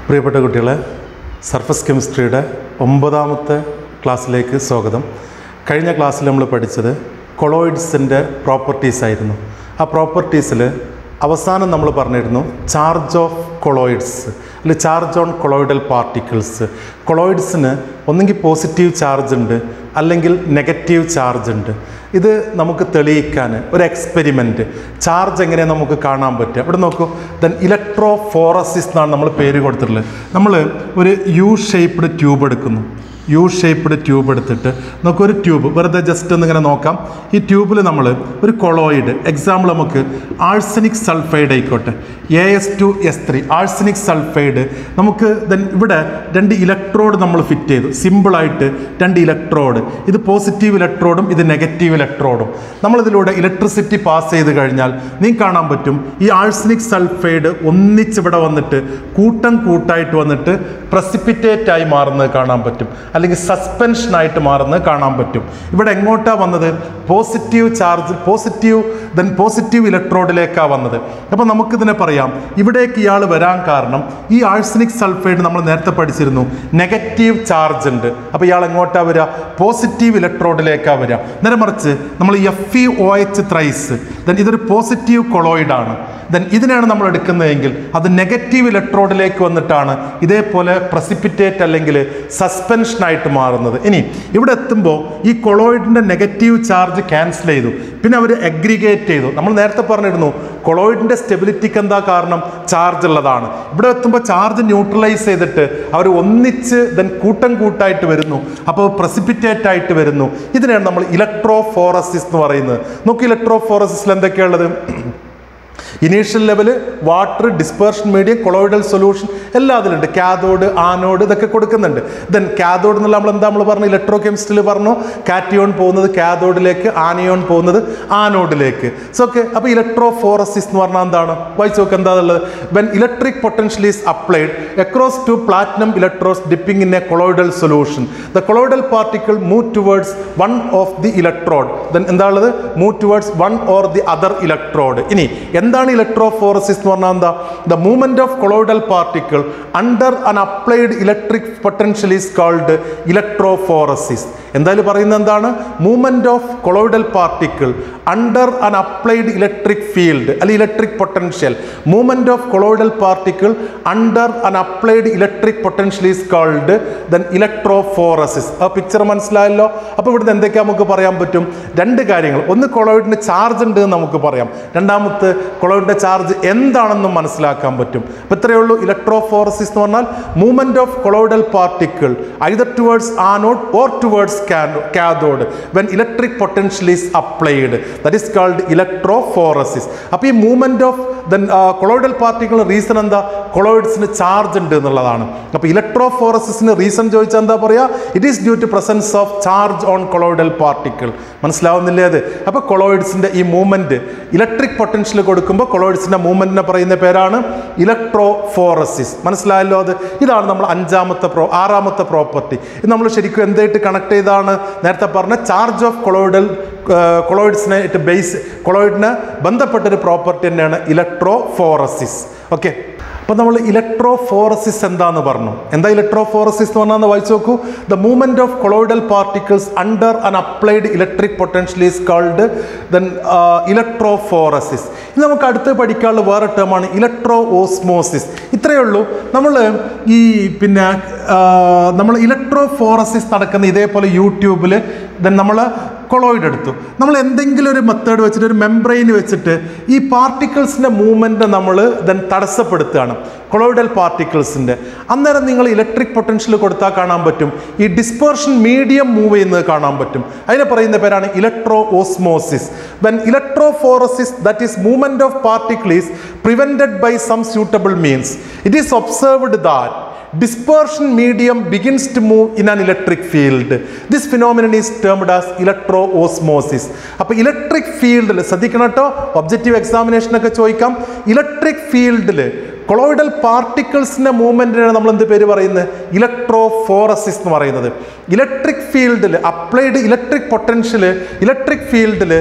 പ്രിയപ്പെട്ട കുട്ടികളെ, സർഫസ് കെമിസ്ട്രിയുടെ 9ാമത്തെ ക്ലാസ്സിലേക്ക് സ്വാഗതം. കഴിഞ്ഞ ക്ലാസ്സിൽ നമ്മൾ പഠിച്ചത് കൊളോയിഡ്സിൻ്റെ പ്രോപ്പർട്ടീസ് ആയിരുന്നു. ആ പ്രോപ്പർട്ടീസിൽ അവസാനം നമ്മൾ പറഞ്ഞിരുന്നു ചാർജ് ഓഫ് കൊളോയിഡ്സ് അല്ലെങ്കിൽ ചാർജ് ഓൺ കൊളോയിഡൽ പാർട്ടിക്കിൾസ്. കൊളോയിഡ്സിന് ഒന്നെങ്കിൽ പോസിറ്റീവ് ചാർജ് ഉണ്ട് അല്ലെങ്കിൽ നെഗറ്റീവ് ചാർജ് ഉണ്ട്. ഇത് നമുക്ക് തെളിയിക്കാൻ ഒരു എക്സ്പെരിമെൻറ്റ് ചാർജ് എങ്ങനെ നമുക്ക് കാണാൻ പറ്റുക. ഇവിടെ നോക്കൂ, ദെൻ ഇലക്ട്രോഫോറസിസ് എന്നാണ് നമ്മൾ പേര് കൊടുത്തിട്ടുള്ളത്. നമ്മൾ ഒരു യു ഷേപ്പ്ഡ് ട്യൂബ് എടുക്കുന്നു. യു ഷേപ്പ്ഡ് ട്യൂബ് എടുത്തിട്ട് നമുക്കൊരു ട്യൂബ് വെറുതെ ജസ്റ്റ് ഒന്നിങ്ങനെ നോക്കാം. ഈ ട്യൂബിൽ നമ്മൾ ഒരു കൊളോയിഡ്, എക്സാമ്പിൾ നമുക്ക് ആഴ്സനിക് സൾഫൈഡ് ആയിക്കോട്ടെ, As2S3 ആഴ്സനിക് സൾഫൈഡ്. നമുക്ക് ദെൻ ഇവിടെ 2 ഇലക്ട്രോഡ് നമ്മൾ ഫിറ്റ് ചെയ്തു. സിമ്പിളായിട്ട് 2 ഇലക്ട്രോഡ്, ഇത് പോസിറ്റീവ് ഇലക്ട്രോഡും ഇത് നെഗറ്റീവ് ഇലക്ട്രോഡും. നമ്മളിതിലൂടെ ഇലക്ട്രിസിറ്റി പാസ് ചെയ്ത് കഴിഞ്ഞാൽ നിങ്ങൾക്ക് കാണാൻ പറ്റും ഈ ആഴ്സനിക് സൾഫൈഡ് ഒന്നിച്ചിവിടെ വന്നിട്ട് കൂട്ടായിട്ട് വന്നിട്ട് പ്രസിപ്പിറ്റേറ്റ് ആയി മാറുന്നത് കാണാൻ പറ്റും, അല്ലെങ്കിൽ സസ്പെൻഷനായിട്ട് മാറുന്നത് കാണാൻ പറ്റും. ഇവിടെ എങ്ങോട്ടാണ് വന്നത്? പോസിറ്റീവ് ചാർജ്, പോസിറ്റീവ് ഇലക്ട്രോഡിലേക്കാണ് വന്നത്. അപ്പോൾ നമുക്കിതിനെ പറയാം, ഇവിടേക്ക് ഇയാൾ വരാൻ കാരണം ഈ ആഴ്സനിക് സൾഫൈഡ് നമ്മൾ നേരത്തെ പഠിച്ചിരുന്നു നെഗറ്റീവ് ചാർജ് ഉണ്ട്. അപ്പോൾ ഇയാൾ എങ്ങോട്ടാണ് വരിക? പോസിറ്റീവ് ഇലക്ട്രോഡിലേക്കാണ് വരിക. നേരെ മറിച്ച് നമ്മൾ FeOH ത്രൈസ്, ദെൻ ഇതൊരു പോസിറ്റീവ് കൊളോയിഡാണ്. ദെൻ ഇതിനാണ് നമ്മൾ എടുക്കുന്നതെങ്കിൽ അത് നെഗറ്റീവ് ഇലക്ട്രോഡിലേക്ക് വന്നിട്ടാണ് ഇതേപോലെ പ്രസിപ്പിറ്റേറ്റ് അല്ലെങ്കിൽ സസ്പെൻഷനായിട്ട് മാറുന്നത്. ഇനി ഇവിടെ എത്തുമ്പോൾ ഈ കൊളോയിഡിൻ്റെ നെഗറ്റീവ് ചാർജ് ക്യാൻസൽ ചെയ്തു, പിന്നെ അവർ അഗ്രിഗേറ്റ് ചെയ്തു. നമ്മൾ നേരത്തെ പറഞ്ഞിരുന്നു കൊളോയിഡിൻ്റെ സ്റ്റെബിലിറ്റിക്ക് എന്താ കാരണം? ചാർജ് ഉള്ളതാണ്. ഇവിടെ എത്തുമ്പോൾ ചാർജ് ന്യൂട്രലൈസ് ചെയ്തിട്ട് അവർ ഒന്നിച്ച് ദെൻ കൂട്ടായിട്ട് വരുന്നു, അപ്പോൾ പ്രസിപ്പിറ്റേറ്റ് ആയിട്ട് വരുന്നു. ഇതിനാണ് നമ്മൾ ഇലക്ട്രോഫോറസിസ് എന്ന് പറയുന്നത്. നമുക്ക് ഇലക്ട്രോഫോറസിസിൽ എന്തൊക്കെയുള്ളത്? Initial level water, dispersion medium, colloidal solution എല്ലാം അതിലുണ്ട്. കാഥോഡ്, ആനോഡ് ഇതൊക്കെ കൊടുക്കുന്നുണ്ട്. ദെൻ കാഥോഡ് എന്നുള്ള നമ്മൾ പറഞ്ഞു ഇലക്ട്രോ കെമിസ്ട്രിയിൽ പറഞ്ഞു കാറ്റിയോൺ പോകുന്നത് കാഥോഡിലേക്ക്, ആനിയോൺ പോകുന്നത് ആനോഡിലേക്ക്. സോ ഓക്കെ, അപ്പോൾ ഇലക്ട്രോഫോറസിസ് എന്ന് പറഞ്ഞാൽ എന്താണ്? വായിച്ചു നോക്ക് എന്താ ഉള്ളത്. When electric potential is applied across two platinum electrodes dipping in a colloidal solution, the colloidal particle move towards one of the electrode. Then എന്താ ഉള്ളത്? Move towards one or the other electrode. ഇനി എന്താണ് electrophoresis എന്ന് പറഞ്ഞാൽ എന്താ? The movement of colloidal particle under an applied electric potential is called electrophoresis. എന്തായാലും പറയുന്നത് എന്താണ്? Movement of colloidal particle under an applied electric field അല്ലെങ്കിൽ electric potential. Movement of colloidal particle under an applied electric potential is called then electrophoresis. ആ picture മനസ്സിലായല്ലോ. അപ്പോൾ ഇവിടുന്ന് എന്തൊക്കെയാ നമുക്ക് പറയാൻ പറ്റും? 2 കാര്യങ്ങൾ. ഒന്ന്, കൊളോയിഡിന് ചാർജ് ഉണ്ട് എന്ന് നമുക്ക് പറയാം. രണ്ടാമത്തെ, കൊളോയിഡിന്റെ ചാർജ് എന്താണെന്നും മനസ്സിലാക്കാൻ പറ്റും. അപ്പോൾ ഇത്രയേ ഉള്ളൂ. ഇലക്ട്രോഫോറസിസ് എന്ന് പറഞ്ഞാൽ movement of colloidal particle either towards anode or towards cathode when electric potential is applied, that is called electrophoresis. അപ്പോൾ ഈ movement of colloidal particle reason എന്താ? കൊളോയിഡ്സിന് ചാർജ് ഉണ്ട് എന്നുള്ളതാണ്. അപ്പോൾ ഇലക്ട്രോഫോറസിന് റീസൺ ചോദിച്ചാൽ എന്താ പറയുക? It is due to presence of charge on colloidal particle. മനസ്സിലാവുന്നില്ലേ അത്? അപ്പോൾ കൊളോയിഡ്സിന്റെ ഈ മൂവ്മെന്റ് ഇലക്ട്രിക് പൊട്ടൻഷ്യൽ കൊടുക്കുമ്പോൾ കൊളോയിഡ്സിന്റെ മൂവ്മെന്റിനെ പറയുന്ന പേരാണ് ഇലക്ട്രോഫോറസിസ്. മനസ്സിലായല്ലോ അത്? ഇതാണ് നമ്മൾ 6ാമത്തെ പ്രോപ്പർട്ടി. ഇത് നമ്മൾ ശരിക്കും എന്തായിട്ട് കണക്ട് ചെയ്താണ്? നേരത്തെ പറഞ്ഞ ചാർജ് ഓഫ് കൊളോയിഡ്സിനെ കൊളോയിഡിന് ബന്ധപ്പെട്ടൊരു പ്രോപ്പർട്ടി തന്നെയാണ് ഇലക്ട്രോഫോറസിസ്. ഓക്കെ, അപ്പോൾ നമ്മൾ ഇലക്ട്രോഫോറസിസ് എന്താന്ന് പറഞ്ഞു. എന്താ ഇലക്ട്രോഫോറസിസ് എന്ന് പറഞ്ഞാൽ വായിച്ചു നോക്കൂ. The movement of colloidal particles under an applied electric potential is called then electrophoresis. ഇത് നമുക്ക് അടുത്ത് പഠിക്കാനുള്ള വേറെ ടേമാണ് ഇലക്ട്രോ ഓസ്മോസിസ്. ഇത്രയേ ഉള്ളൂ. നമ്മൾ നമ്മൾ ഇലക്ട്രോഫോറസിസ് നടക്കുന്ന ഇതേപോലെ യൂട്യൂബിൽ ദെൻ നമ്മൾ കൊളോയിഡ് എടുത്തു. നമ്മൾ എന്തെങ്കിലും ഒരു മെത്തേഡ് വെച്ചിട്ട്, ഒരു മെംബ്രെയിൻ വെച്ചിട്ട് ഈ പാർട്ടിക്കിൾസിൻ്റെ മൂവ്മെൻറ്റ് നമ്മൾ ദെൻ തടസ്സപ്പെടുത്തുകയാണ്, കൊളോയിഡൽ പാർട്ടിക്കിൾസിൻ്റെ. അന്നേരം നിങ്ങൾ ഇലക്ട്രിക് പൊട്ടൻഷ്യൽ കൊടുത്താൽ കാണാൻ പറ്റും ഈ ഡിസ്പേർഷൻ മീഡിയം മൂവ് ചെയ്യുന്നത് കാണാൻ പറ്റും. അതിനെ പറയുന്ന പേരാണ് electro osmosis. When electrophoresis, that is movement of particle is prevented by some suitable means, it is observed that dispersion medium begins to move in an electric field. This phenomenon is termed as electroosmosis. അപ്പോൾ electric ഫീൽഡിൽ ശ്രദ്ധിക്കണം കേട്ടോ, objective എക്സാമിനേഷനൊക്കെ ചോദിക്കാം. Electric ഫീൽഡിൽ colloidal പാർട്ടിക്കിൾസിൻ്റെ മൂവ്മെൻറ്റിനാണ് നമ്മൾ എന്ത് പേര് പറയുന്നത്? ഇലക്ട്രോഫോറസിസ് എന്ന് പറയുന്നത്. ഇലക്ട്രിക് ഫീൽഡിൽ അപ്ലൈഡ് ഇലക്ട്രിക് പൊട്ടൻഷ്യൽ, ഇലക്ട്രിക് ഫീൽഡിൽ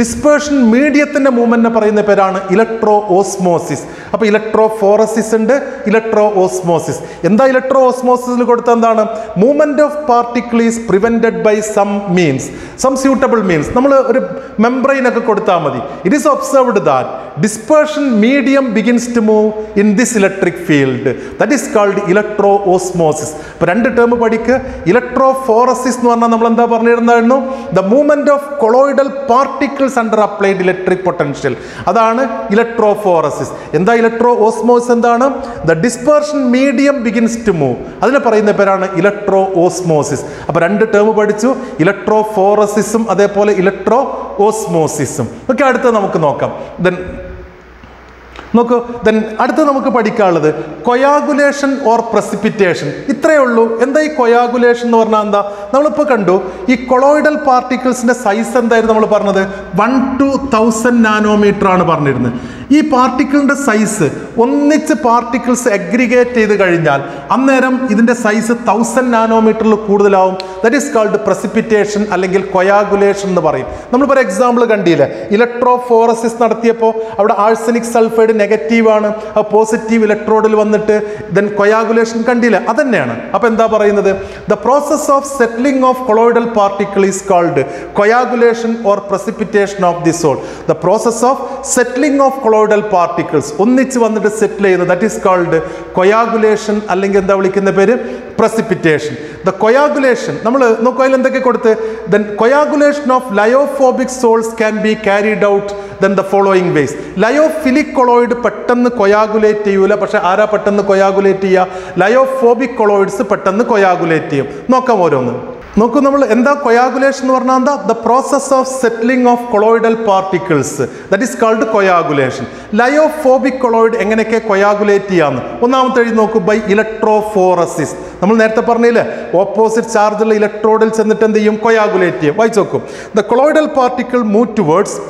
ഡിസ്പേർഷൻ മീഡിയത്തിൻ്റെ മൂവ്മെൻറ്റിനെ പറയുന്ന പേരാണ് ഇലക്ട്രോ ഓസ്മോസിസ്. അപ്പോൾ ഇലക്ട്രോഫോറസിസ് ഉണ്ട്, ഇലക്ട്രോ ഓസ്മോസിസ്. എന്താ ഇലക്ട്രോ ഓസ്മോസിസിൽ കൊടുത്ത എന്താണ്? Movement of particle is prevented by some means, some suitable means. നമ്മൾ ഒരു മെംബ്രെയിനൊക്കെ കൊടുത്താൽ മതി. It is observed that dispersion medium begins to move in this electric field. That is called electro-osmosis. അപ്പോൾ രണ്ട് ടേം പഠിക്കുക. ഇലക്ട്രോഫോറസിസ് എന്ന് പറഞ്ഞാൽ നമ്മൾ എന്താ പറഞ്ഞിരുന്നായിരുന്നു? The movement of colloidal particles under applied electric potential. അതാണ് ഇലക്ട്രോഫോറസിസ്. എന്താ ഇലക്ട്രോ ഓസ്മോസിസ്? എന്താണ്? The dispersion medium begins to move. അതിനെ പറയുന്ന പേരാണ് ഇലക്ട്രോ ഓസ്മോസിസ്. അപ്പോൾ രണ്ട് ടേം പഠിച്ചു, ഇലക്ട്രോഫോറസിസും അതേപോലെ ഇലക്ട്രോ ഓസ്മോസിസും. ഓക്കെ, അടുത്ത നമുക്ക് നോക്കാം. അടുത്ത് നമുക്ക് പഠിക്കാനുള്ളത് കൊയാഗുലേഷൻ ഓർ പ്രസിപ്പിറ്റേഷൻ. ഇത്രയേ ഉള്ളൂ. എന്താ ഈ കൊയാഗുലേഷൻ എന്ന് പറഞ്ഞാൽ എന്താ? നമ്മളിപ്പോൾ കണ്ടു ഈ കൊളോയിഡൽ പാർട്ടിക്കിൾസിൻ്റെ സൈസ് എന്തായിരുന്നു നമ്മൾ പറഞ്ഞത്? 1 to 1000 നാനോമീറ്റർ ആണ് പറഞ്ഞിരുന്നത്. ഈ പാർട്ടിക്കിളിൻ്റെ സൈസ് ഒന്നിച്ച് പാർട്ടിക്കിൾസ് അഗ്രിഗേറ്റ് ചെയ്ത് കഴിഞ്ഞാൽ അന്നേരം ഇതിൻ്റെ സൈസ് 1000 നാനോമീറ്ററിൽ കൂടുതലാവും. ദറ്റ് ഈസ് കാൾഡ് പ്രസിപ്പിറ്റേഷൻ അല്ലെങ്കിൽ കൊയാഗുലേഷൻ എന്ന് പറയും. നമ്മളിപ്പോൾ ഒരു എക്സാമ്പിൾ കണ്ടില്ലേ, ഇലക്ട്രോഫോറസിസ് നടത്തിയപ്പോൾ അവിടെ ആഴ്സനിക് സൾഫൈഡ് നെഗറ്റീവാണ്, അത് പോസിറ്റീവ് ഇലക്ട്രോഡിൽ വന്നിട്ട് ദെൻ കൊയാഗുലേഷൻ കണ്ടില്ല. അതന്നെയാണ്. അപ്പോൾ എന്താ പറയുന്നത്? The process of settling of colloidal particle is called coagulation or precipitation of the sol. The process of settling of colloidal particles ഒന്നിച്ച് വന്നിട്ട് സെറ്റിൽ ചെയ്യുന്നത് ദാറ്റ് ഈസ് കോൾഡ് കൊയാഗുലേഷൻ, അല്ലെങ്കിൽ എന്താ വിളിക്കുന്ന പേര്? പ്രസിപ്പിറ്റേഷൻ. ദ കൊയാഗുലേഷൻ നമ്മൾ നോക്കുക, അതിൽ എന്തൊക്കെ കൊടുത്ത്? Then coagulation of lyophobic sols can be carried out then the following ways. Lyophilic colloid പെട്ടെന്ന് കൊയാഗുലേറ്റ് ചെയ്യൂല, പക്ഷെ ആരാ പെട്ടെന്ന് കൊയാഗുലേറ്റ് ചെയ്യുക? ലയോഫോബിക് കൊളോയിഡ്സ് പെട്ടെന്ന് കൊയാഗുലേറ്റ് ചെയ്യും. നോക്കാം ഓരോന്ന്. നോക്കൂ, നമ്മൾ എന്താ കൊയാഗുലേഷൻ എന്ന് പറഞ്ഞാൽ എന്താ? The process of settling of colloidal particles, that is called coagulation. Lyophobic colloid എങ്ങനെയൊക്കെ കൊയാഗുലേറ്റ് ചെയ്യാമെന്ന് ഒന്നാമത്തെ എഴുതി നോക്കൂ. By electrophoresis. നമ്മൾ നേരത്തെ പറഞ്ഞില്ലേ, ഓപ്പോസിറ്റ് ചാർജുള്ള ഇലക്ട്രോഡിൽ ചെന്നിട്ട് എന്ത് ചെയ്യും? കൊയാഗുലേറ്റ് ചെയ്യും. വായിച്ചു നോക്കും. The colloidal particle move towards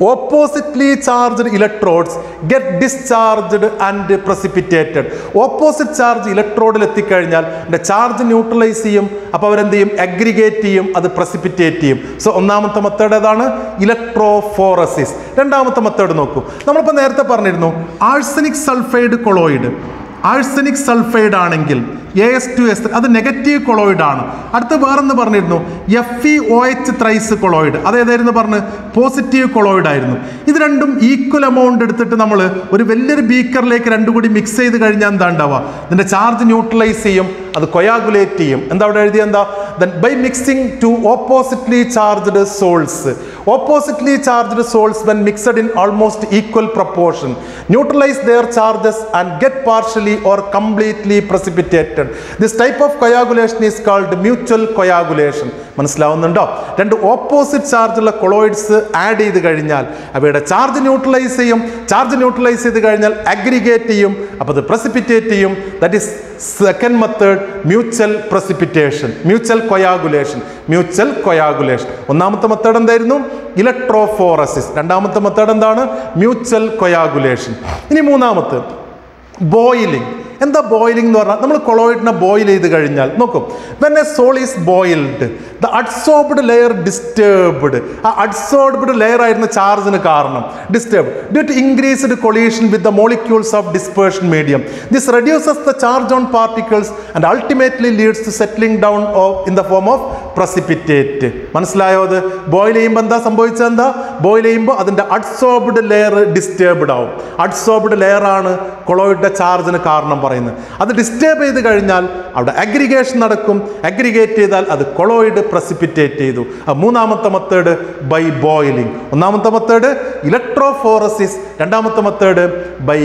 oppositely charged electrodes get discharged and precipitated. Opposite charge ഇലക്ട്രോഡിൽ എത്തിക്കഴിഞ്ഞാൽ അതിൻ്റെ ചാർജ് ന്യൂട്രലൈസ് ചെയ്യും. അപ്പോൾ അവരെന്ത് ചെയ്യും? അഗ്രിഗേറ്റ് ചെയ്യും, അത് പ്രസിപ്പിറ്റേറ്റ് ചെയ്യും. സോ ഒന്നാമത്തെ മെത്തേഡ് ഏതാണ്? ഇലക്ട്രോഫോറസിസ്. രണ്ടാമത്തെ മെത്തേഡ് നോക്കൂ. നമ്മളിപ്പോൾ നേരത്തെ പറഞ്ഞിരുന്നു arsenic sulphide colloid. Arsenic sulphide ആണെങ്കിൽ AS2S അത് നെഗറ്റീവ് കൊളോയിഡ് ആണ്. അടുത്ത് വേറെന്ന് പറഞ്ഞിരുന്നു FeOH ത്രൈസ് കൊളോയിഡ്. അതേതായിരുന്നു പറഞ്ഞ്? പോസിറ്റീവ് കൊളോയിഡ് ആയിരുന്നു. ഇത് രണ്ടും ഈക്വൽ എമൗണ്ട് എടുത്തിട്ട് നമ്മൾ ഒരു വലിയൊരു ബീക്കറിലേക്ക് രണ്ടും കൂടി മിക്സ് ചെയ്ത് കഴിഞ്ഞാൽ എന്താ ഉണ്ടാവുക? ഇതിൻ്റെ ചാർജ് ന്യൂട്രലൈസ് ചെയ്യും, അത് കൊയാഗുലേറ്റ് ചെയ്യും. എന്താ അവിടെ എഴുതിയ എന്താ? Then by mixing two oppositely charged sols. Oppositely charged sols when mixed in almost equal proportion neutralize their charges and get partially or completely precipitated. This type of coagulation is called mutual coagulation. മനസ്സിലാവുന്നുണ്ടോ? രണ്ട് opposite ചാർജുള്ള colloids add ചെയ്ത് കഴിഞ്ഞാൽ അവയുടെ charge neutralise ചെയ്യും. Charge neutralise ചെയ്ത് കഴിഞ്ഞാൽ aggregate ചെയ്യും, അപ്പോൾ അത് പ്രസിപ്പിറ്റേറ്റ് ചെയ്യും. That is second method, mutual precipitation, mutual coagulation, mutual coagulation. ഒന്നാമത്തെ മെത്തേഡ് എന്തായിരുന്നു? ഇലക്ട്രോഫോറസിസ്. രണ്ടാമത്തെ മെത്തേഡ് എന്താണ്? Mutual coagulation. ഇനി മൂന്നാമത്തെ ബോയിലിംഗ്. എന്താ ബോയിലിംഗ് എന്ന് പറഞ്ഞാൽ? നമ്മൾ കൊളോയിഡിനെ ബോയിൽ ചെയ്ത് കഴിഞ്ഞാൽ നോക്കും, when a sol is boiled the adsorbed layer disturbed. ആ അഡ്സോർബ്ഡ് ലെയർ ആയിരുന്ന ചാർജിന് കാരണം disturb due to increased collision with the molecules of dispersion medium. This reduces the charge on particles and ultimately leads to settling down in the form of precipitate. മനസ്സിലായോ? അത് boil ചെയ്യുമ്പോൾ എന്താ സംഭവിച്ചത്? എന്താ boil ചെയ്യുമ്പോൾ അതിൻ്റെ അഡ്സോർബ്ഡ് ലെയർ ഡിസ്റ്റർബ്ഡ് ആവും. Adsorbed layer ആണ് കൊളോയിഡിൻ്റെ ചാർജിന് കാരണം പറയുന്നത്. അത് ഡിസ്റ്റർബ് ചെയ്ത് കഴിഞ്ഞാൽ അവിടെ അഗ്രിഗേഷൻ നടക്കും. അഗ്രിഗേറ്റ് ചെയ്താൽ അത് കൊളോയിഡ് പ്രസിപ്പിറ്റേറ്റ് ചെയ്തു. മൂന്നാമത്തെ മെത്തേഡ് ബൈ ബോയിലിംഗ്. ഒന്നാമത്തെ മെത്തേഡ് ഇലക്ട്രോഫോറസിസ്. രണ്ടാമത്തെ method by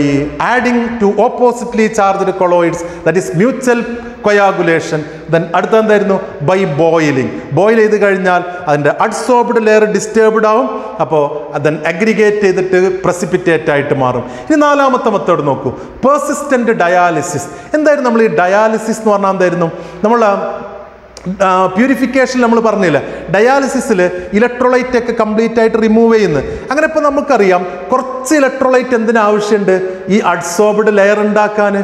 adding two oppositely charged colloids, that is mutual coagulation. Then അടുത്ത എന്തായിരുന്നു? By boiling. ബോയിൽ ചെയ്ത് കഴിഞ്ഞാൽ അതിൻ്റെ അഡ്സോർബ്ഡ് ലെയർ ഡിസ്റ്റർബ്ഡ് ആവും, അപ്പോൾ ദെൻ അഗ്രിഗേറ്റ് ചെയ്തിട്ട് പ്രസിപ്പിറ്റേറ്റ് ആയിട്ട് മാറും. ഇനി നാലാമത്തെ മെത്തേഡ് നോക്കൂ, പെർസിസ്റ്റന്റ് ഡയാലിസിസ്. എന്തായിരുന്നു നമ്മൾ ഈ ഡയാലിസിസ് എന്ന് പറഞ്ഞാൽ? എന്തായിരുന്നു? നമ്മൾ പ്യൂരിഫിക്കേഷൻ നമ്മൾ പറഞ്ഞില്ല, ഡയാലിസിസിൽ ഇലക്ട്രോലൈറ്റ് ഒക്കെ കംപ്ലീറ്റ് ആയിട്ട് റിമൂവ് ചെയ്യുന്നത്. അങ്ങനെ ഇപ്പോൾ നമുക്കറിയാം കുറച്ച് ഇലക്ട്രോലൈറ്റ് എന്തിനാവശ്യമുണ്ട്? ഈ അഡ്സോർബ്ഡ് ലെയർ ഉണ്ടാക്കാൻ.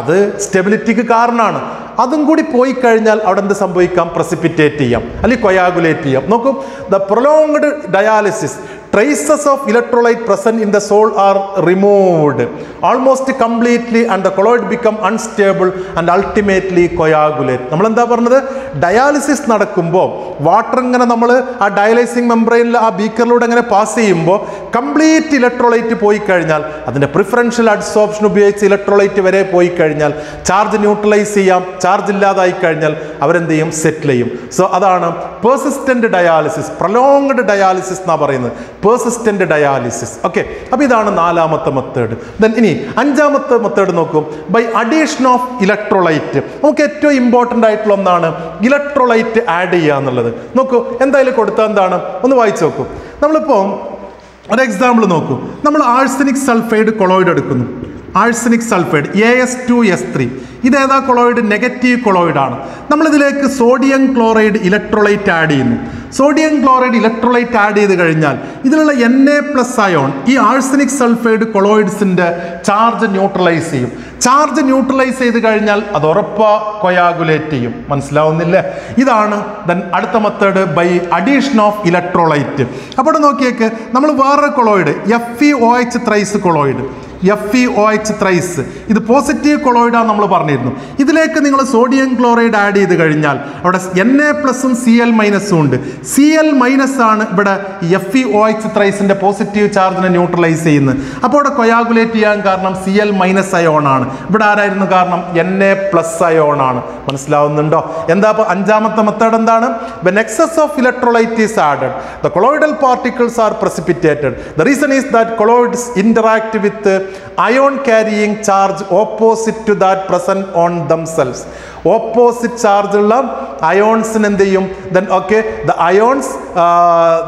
അത് സ്റ്റെബിലിറ്റിക്ക് കാരണമാണ്. അതും കൂടി പോയി കഴിഞ്ഞാൽ അവിടെ എന്ത് സംഭവിക്കാം? പ്രസിപ്പിറ്റേറ്റ് ചെയ്യാം, അല്ലെങ്കിൽ കൊയാഗുലേറ്റ് ചെയ്യാം. നോക്കൂ, the prolonged dialysis, traces of electrolyte present in the soul are removed almost completely and the colloid become unstable and ultimately coagulate. നമ്മൾ എന്താ പറഞ്ഞത്? ഡയാലിസിസ് നടക്കുമ്പോൾ വാട്ടർ ഇങ്ങനെ നമ്മൾ ആ ഡയലൈസിങ് മെംബ്രെയിനിൽ ആ ബീക്കറിലൂടെ ഇങ്ങനെ പാസ് ചെയ്യുമ്പോൾ കംപ്ലീറ്റ് ഇലക്ട്രോലൈറ്റ് പോയി കഴിഞ്ഞാൽ, അതിൻ്റെ പ്രിഫറൻഷ്യൽ അഡ്സോർപ്ഷൻ ഉപയോഗിച്ച് ഇലക്ട്രോലൈറ്റ് വരെ പോയി കഴിഞ്ഞാൽ ചാർജ് ന്യൂട്രലൈസ് ചെയ്യാം. ചാർജ് ഇല്ലാതായി കഴിഞ്ഞാൽ അവരെന്ത് ചെയ്യും? സെറ്റിൽ ചെയ്യും. സോ അതാണ് പെർസിസ്റ്റന്റ് ഡയാലിസിസ്, പ്രൊലോങ്ഡ് ഡയാലിസിസ് എന്നാണ് പറയുന്നത്, പെർസിസ്റ്റന്റ് ഡയാലിസിസ്. ഓക്കെ, അപ്പോൾ ഇതാണ് നാലാമത്തെ മെത്തേഡ്. ദെൻ ഇനി അഞ്ചാമത്തെ മെത്തേഡ് നോക്കൂ, ബൈ അഡീഷൻ ഓഫ് ഇലക്ട്രോലൈറ്റ്. നമുക്ക് ഏറ്റവും ഇമ്പോർട്ടൻ്റ് ആയിട്ടുള്ള ഒന്നാണ് ഇലക്ട്രോലൈറ്റ് ആഡ് ചെയ്യുക എന്നുള്ളത്. നോക്കൂ, എന്തായാലും കൊടുത്താൽ എന്താണ്? ഒന്ന് വായിച്ചു നോക്കൂ. നമ്മളിപ്പോൾ ഒരു എക്സാമ്പിൾ നോക്കൂ. നമ്മൾ ആഴ്സനിക് സൾഫൈഡ് കൊളോയിഡ് എടുക്കുന്നു. ആഴ്സനിക് സൾഫൈഡ് As2S3, ഇതേതാ കൊളോയിഡ്? നെഗറ്റീവ് കൊളോയിഡാണ്. നമ്മളിതിലേക്ക് സോഡിയം ക്ലോറൈഡ് ഇലക്ട്രോലൈറ്റ് ആഡ് ചെയ്യുന്നു. സോഡിയം ക്ലോറൈഡ് ഇലക്ട്രോലൈറ്റ് ആഡ് ചെയ്ത് കഴിഞ്ഞാൽ ഇതിലുള്ള Na+ അയോൺ ഈ ആഴ്സനിക് സൾഫൈഡ് കൊളോയിഡ്സിൻ്റെ ചാർജ് ന്യൂട്രലൈസ് ചെയ്യും. ചാർജ് ന്യൂട്രലൈസ് ചെയ്ത് കഴിഞ്ഞാൽ അത് ഉറപ്പാ കൊയാഗുലേറ്റ് ചെയ്യും. മനസ്സിലാവുന്നില്ലേ? ഇതാണ് ദെൻ അടുത്ത method, by addition of electrolyte. അപ്പോൾ നോക്കിയേക്ക്, നമ്മൾ വേറൊരു colloid FeOH thrice colloid, FeOH thrice, ഇത് പോസിറ്റീവ് കൊളോയിഡാണ് നമ്മൾ പറഞ്ഞിരുന്നു. ഇതിലേക്ക് നിങ്ങൾ സോഡിയം ക്ലോറൈഡ് ആഡ് ചെയ്ത് കഴിഞ്ഞാൽ അവിടെ Na+ഉം Cl- ഉണ്ട്. Cl- ആണ് ഇവിടെ FeOH ത്രൈസിൻ്റെ പോസിറ്റീവ് ചാർജിനെ ന്യൂട്രലൈസ് ചെയ്യുന്നത്. അപ്പോൾ ഇവിടെ കൊയാഗുലേറ്റ് ചെയ്യാൻ കാരണം Cl- അയോൺ ആണ്. ഇവിടെ ആരായിരുന്നു കാരണം? Na+ അയോൺ ആണ്. മനസ്സിലാവുന്നുണ്ടോ? എന്താ അപ്പോൾ അഞ്ചാമത്തെ മെത്തേഡ് എന്താണ്? When excess of electrolyte is added, the colloidal particles are precipitated. The reason is that colloids interact with ion carrying charge opposite to that present on themselves. Opposite charge ഉള്ള അയോൺസിന് എന്ത് ചെയ്യും? Then okay, the ions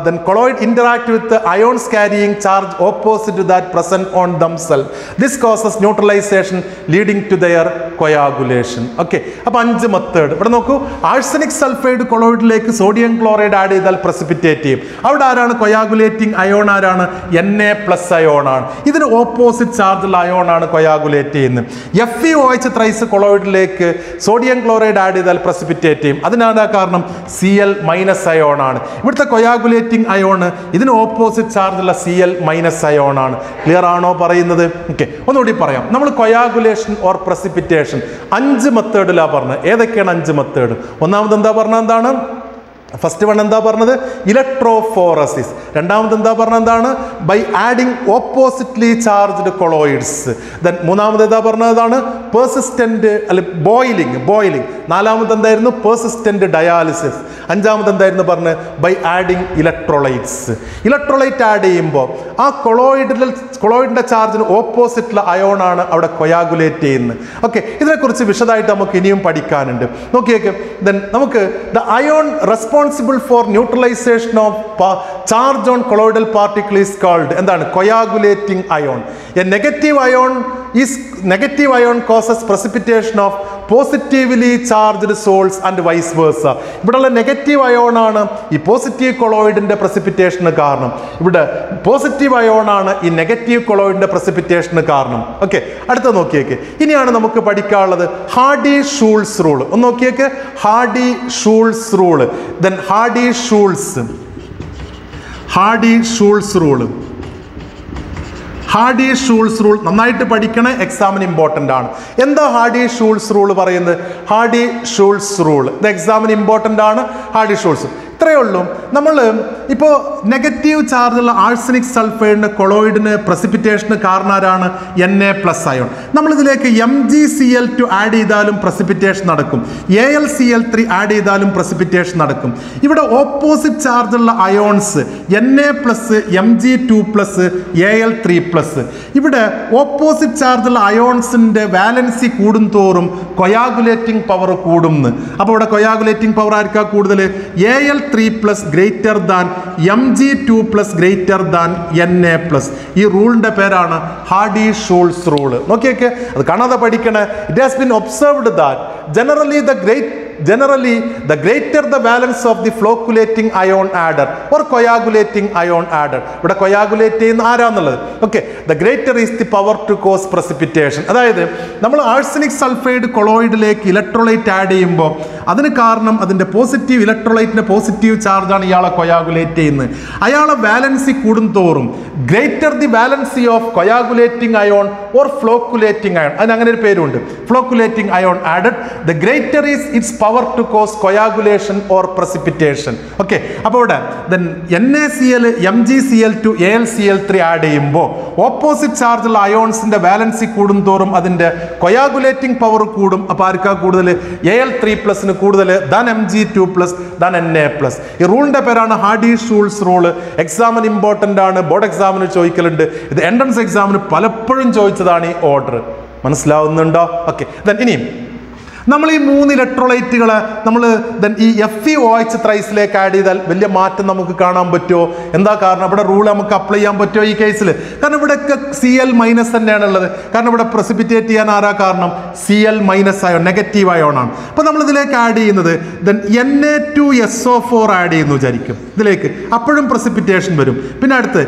then colloid interact with the ions carrying charge opposite to that present on themselves. This causes neutralization leading to their coagulation. Okay, അപ്പോൾ 5 method ഇവിടെ നോക്കൂ. Arsenic sulphide കൊളോയിഡിലേക്ക് sodium chloride add ചെയ്താൽ precipitate ചെയ്യും. അവിടെ ആരാണ് coagulating ion? ആരാണ്? Na+ ion ആണ്. ഇതിന് ഓപ്പോസിറ്റ് ചാർജുള്ള അയോൺ ആണ് കൊയാഗുലേറ്റ് ചെയ്യുന്നത്. FeOH ത്രൈസ് കൊളോയിഡിലേക്ക് സോഡിയം ക്ലോറൈഡ് ആഡ് ചെയ്താൽ പ്രസിപ്പിറ്റേറ്റ് ചെയ്യും. അതിനാണ് കാരണം Cl- അയോൺ ആണ്. ഇവിടുത്തെ കൊയാഗുലേറ്റിംഗ് അയോണ് ഇതിന് ഓപ്പോസിറ്റ് ചാർജുള്ള Cl- അയോൺ ആണ്. ക്ലിയർ ആണോ പറയുന്നത്? ഓക്കെ, ഒന്നുകൂടി പറയാം. നമ്മൾ കൊയാഗുലേഷൻ ഓർ പ്രസിപ്പിറ്റേഷൻ 5 മെത്തേഡിലാണ് പറഞ്ഞത്. ഏതൊക്കെയാണ് 5 മെത്തേഡ്? ഒന്നാമത് എന്താ പറഞ്ഞത്? എന്താണ് ഫസ്റ്റ് വൺ? എന്താ പറഞ്ഞത്? ഇലക്ട്രോഫോറസിസ്. രണ്ടാമത് എന്താ പറഞ്ഞത്? എന്താണ്? By adding oppositely charged colloids. Then മൂന്നാമത് എന്താ പറഞ്ഞതാണ്? പെർസിസ്റ്റന്റ് അല്ലെ ബോയിലിംഗ്. നാലാമത് എന്തായിരുന്നു? Persistent dialysis. അഞ്ചാമത് എന്തായിരുന്നു പറഞ്ഞത്? By adding electrolytes. Electrolyte add ചെയ്യുമ്പോൾ ആ കൊളോയിഡിന്റെ ചാർജിന് ഓപ്പോസിറ്റുള്ള അയോണാണ് അവിടെ കൊയാഗുലേറ്റ് ചെയ്യുന്നത്. ഓക്കെ, ഇതിനെക്കുറിച്ച് വിശദമായിട്ട് നമുക്ക് ഇനിയും പഠിക്കാനുണ്ട്. നോക്കിയേക്ക്, ദെൻ നമുക്ക് the ion responsible for neutralization of charge on colloidal particle is called എന്താണ്? coagulating ion. A negative ion causes precipitation of positively charged sols and vice versa. ഇവിടെയുള്ള നെഗറ്റീവ് അയോൺ ആണ് ഈ പോസിറ്റീവ് കൊളോയിഡിന്റെ പ്രസിപ്പിറ്റേഷന് കാരണം. ഇവിടെ പോസിറ്റീവ് അയോൺ ആണ് ഈ negative കൊളോയിഡിന്റെ പ്രസിപ്പിറ്റേഷന് കാരണം. Okay, അടുത്ത നോക്കിയേക്ക്. ഇനിയാണ് നമുക്ക് പഠിക്കാനുള്ളത് ഹാർഡി-ഷൂൾസ് റൂൾ. ഒന്ന് നോക്കിയേക്ക്, Hardy Schulze rule. Then Hardy Schulze rule. Hardy Schulze rule നന്നായിട്ട് പഠിക്കണേ, എക്സാമിന് ഇമ്പോർട്ടൻ്റ് ആണ്. എന്താ ഹാർഡി-ഷൂൾസ് റൂൾ പറയുന്നത്? ഹാർഡി-ഷൂൾസ് റൂൾ ഇത് എക്സാമിന് ഇമ്പോർട്ടൻ്റ് ആണ്. ഹാർഡി-ഷൂൾസ് ഇത്രയേ ഉള്ളൂ. നമ്മൾ ഇപ്പോൾ നെഗറ്റീവ് ചാർജുള്ള ആഴ്സനിക് സൾഫൈഡിന് കൊളോയിഡിന് പ്രസിപ്പിറ്റേഷന് കാരണമാരാണ്? Na+ ion. നമ്മളിതിലേക്ക് MgCl2 ആഡ് ചെയ്താലും പ്രസിപ്പിറ്റേഷൻ നടക്കും. AlCl3 ആഡ് ചെയ്താലും പ്രസിപ്പിറ്റേഷൻ നടക്കും. ഇവിടെ ഓപ്പോസിറ്റ് ചാർജുള്ള അയോൺസ് Na+, Mg2+, Al3+. ഇവിടെ ഓപ്പോസിറ്റ് ചാർജുള്ള അയോൺസിൻ്റെ വാലൻസി കൂടും തോറും കൊയാഗുലേറ്റിംഗ് പവർ കൂടുന്നു. അപ്പോൾ ഇവിടെ കൊയാഗുലേറ്റിംഗ് പവർ ആയിരിക്കാം കൂടുതൽ? Al3+ greater than Mg2+ greater than Na+. ഈ റൂളിൻ്റെ പേരാണ് ഹാർഡി-ഷൂൾസ് റൂള്. നോക്കിയേക്ക്, അത് കാണാതെ പഠിക്കണേ. It has been observed that generally the generally the greater the valence of the flocculating ion adder or coagulating ion adder. ഇവിടെ coagulate ചെയ്യുന്ന ആരാന്നുള്ളത്. Okay, the greater is the power to cause precipitation. അതായത് നമ്മൾ arsenic sulphide കൊളോയിഡിലേക്ക് electrolyte add ചെയ്യുമ്പോൾ അതിന് കാരണം അതിൻ്റെ positive ഇലക്ട്രോലൈറ്റിൻ്റെ positive ചാർജാണ് ഇയാളെ coagulate ചെയ്യുന്നത്. അയാളെ വാലൻസി കൂടുന്തോറും greater the valency of coagulating ion or flocculating ion, അതിന് അങ്ങനെ ഒരു പേരുണ്ട്, flocculating ion added, the greater is its power to cause coagulation or precipitation. Okay, അപ്പോൾ ഇവിടെ NaCl MgCl to AlCl3 add ചെയ്യുമ്പോൾ ഓപ്പോസിറ്റ് ചാർജുള്ള അയോൺസിന്റെ വാലൻസി കൂടുന്തോറും അതിന്റെ കൊയാഗുലേറ്റിംഗ് പവർ കൂടും. അപ്പോൾ ആർക്കാ കൂടുതൽ? Al3+ കൂടുതൽ ദാൻ Mg2+ ദാൻ Na+. ഈ റൂളിന്റെ പേരാണ് ഹാർഡി-ഷൂൾസ് റൂൾ. എക്സാമിന് ഇമ്പോർട്ടൻ്റ് ആണ്, ബോർഡ് എക്സാമിന് ചോദിക്കലുണ്ട്. ഇത് എൻട്രൻസ് എക്സാമിന് പലപ്പോഴും ചോദിച്ചതാണ് ഈ ഓർഡർ. മനസ്സിലാവുന്നുണ്ടോ? ഓക്കെ, ഇനിയും നമ്മൾ ഈ 3 ഇലക്ട്രോലൈറ്റുകളെ നമ്മൾ ഈ FeOH ത്രൈസിലേക്ക് ആഡ് ചെയ്താൽ വലിയ മാറ്റം നമുക്ക് കാണാൻ പറ്റുമോ? എന്താ കാരണം? ഇവിടെ റൂൾ നമുക്ക് അപ്ലൈ ചെയ്യാൻ പറ്റുമോ ഈ കേസിൽ? കാരണം ഇവിടെയൊക്കെ Cl- തന്നെയാണ് ഉള്ളത്. കാരണം ഇവിടെ പ്രസിപ്പിറ്റേറ്റ് ചെയ്യാൻ ആരാ കാരണം? Cl- അയോൺ, നെഗറ്റീവ് അയോൺ ആണ്. അപ്പോൾ നമ്മൾ ഇതിലേക്ക് ആഡ് ചെയ്യുന്നത് Na2SO4 ആഡ് ചെയ്യുന്നു വിചാരിക്കും ഇതിലേക്ക്, അപ്പോഴും പ്രസിപ്പിറ്റേഷൻ വരും. പിന്നെ അടുത്ത്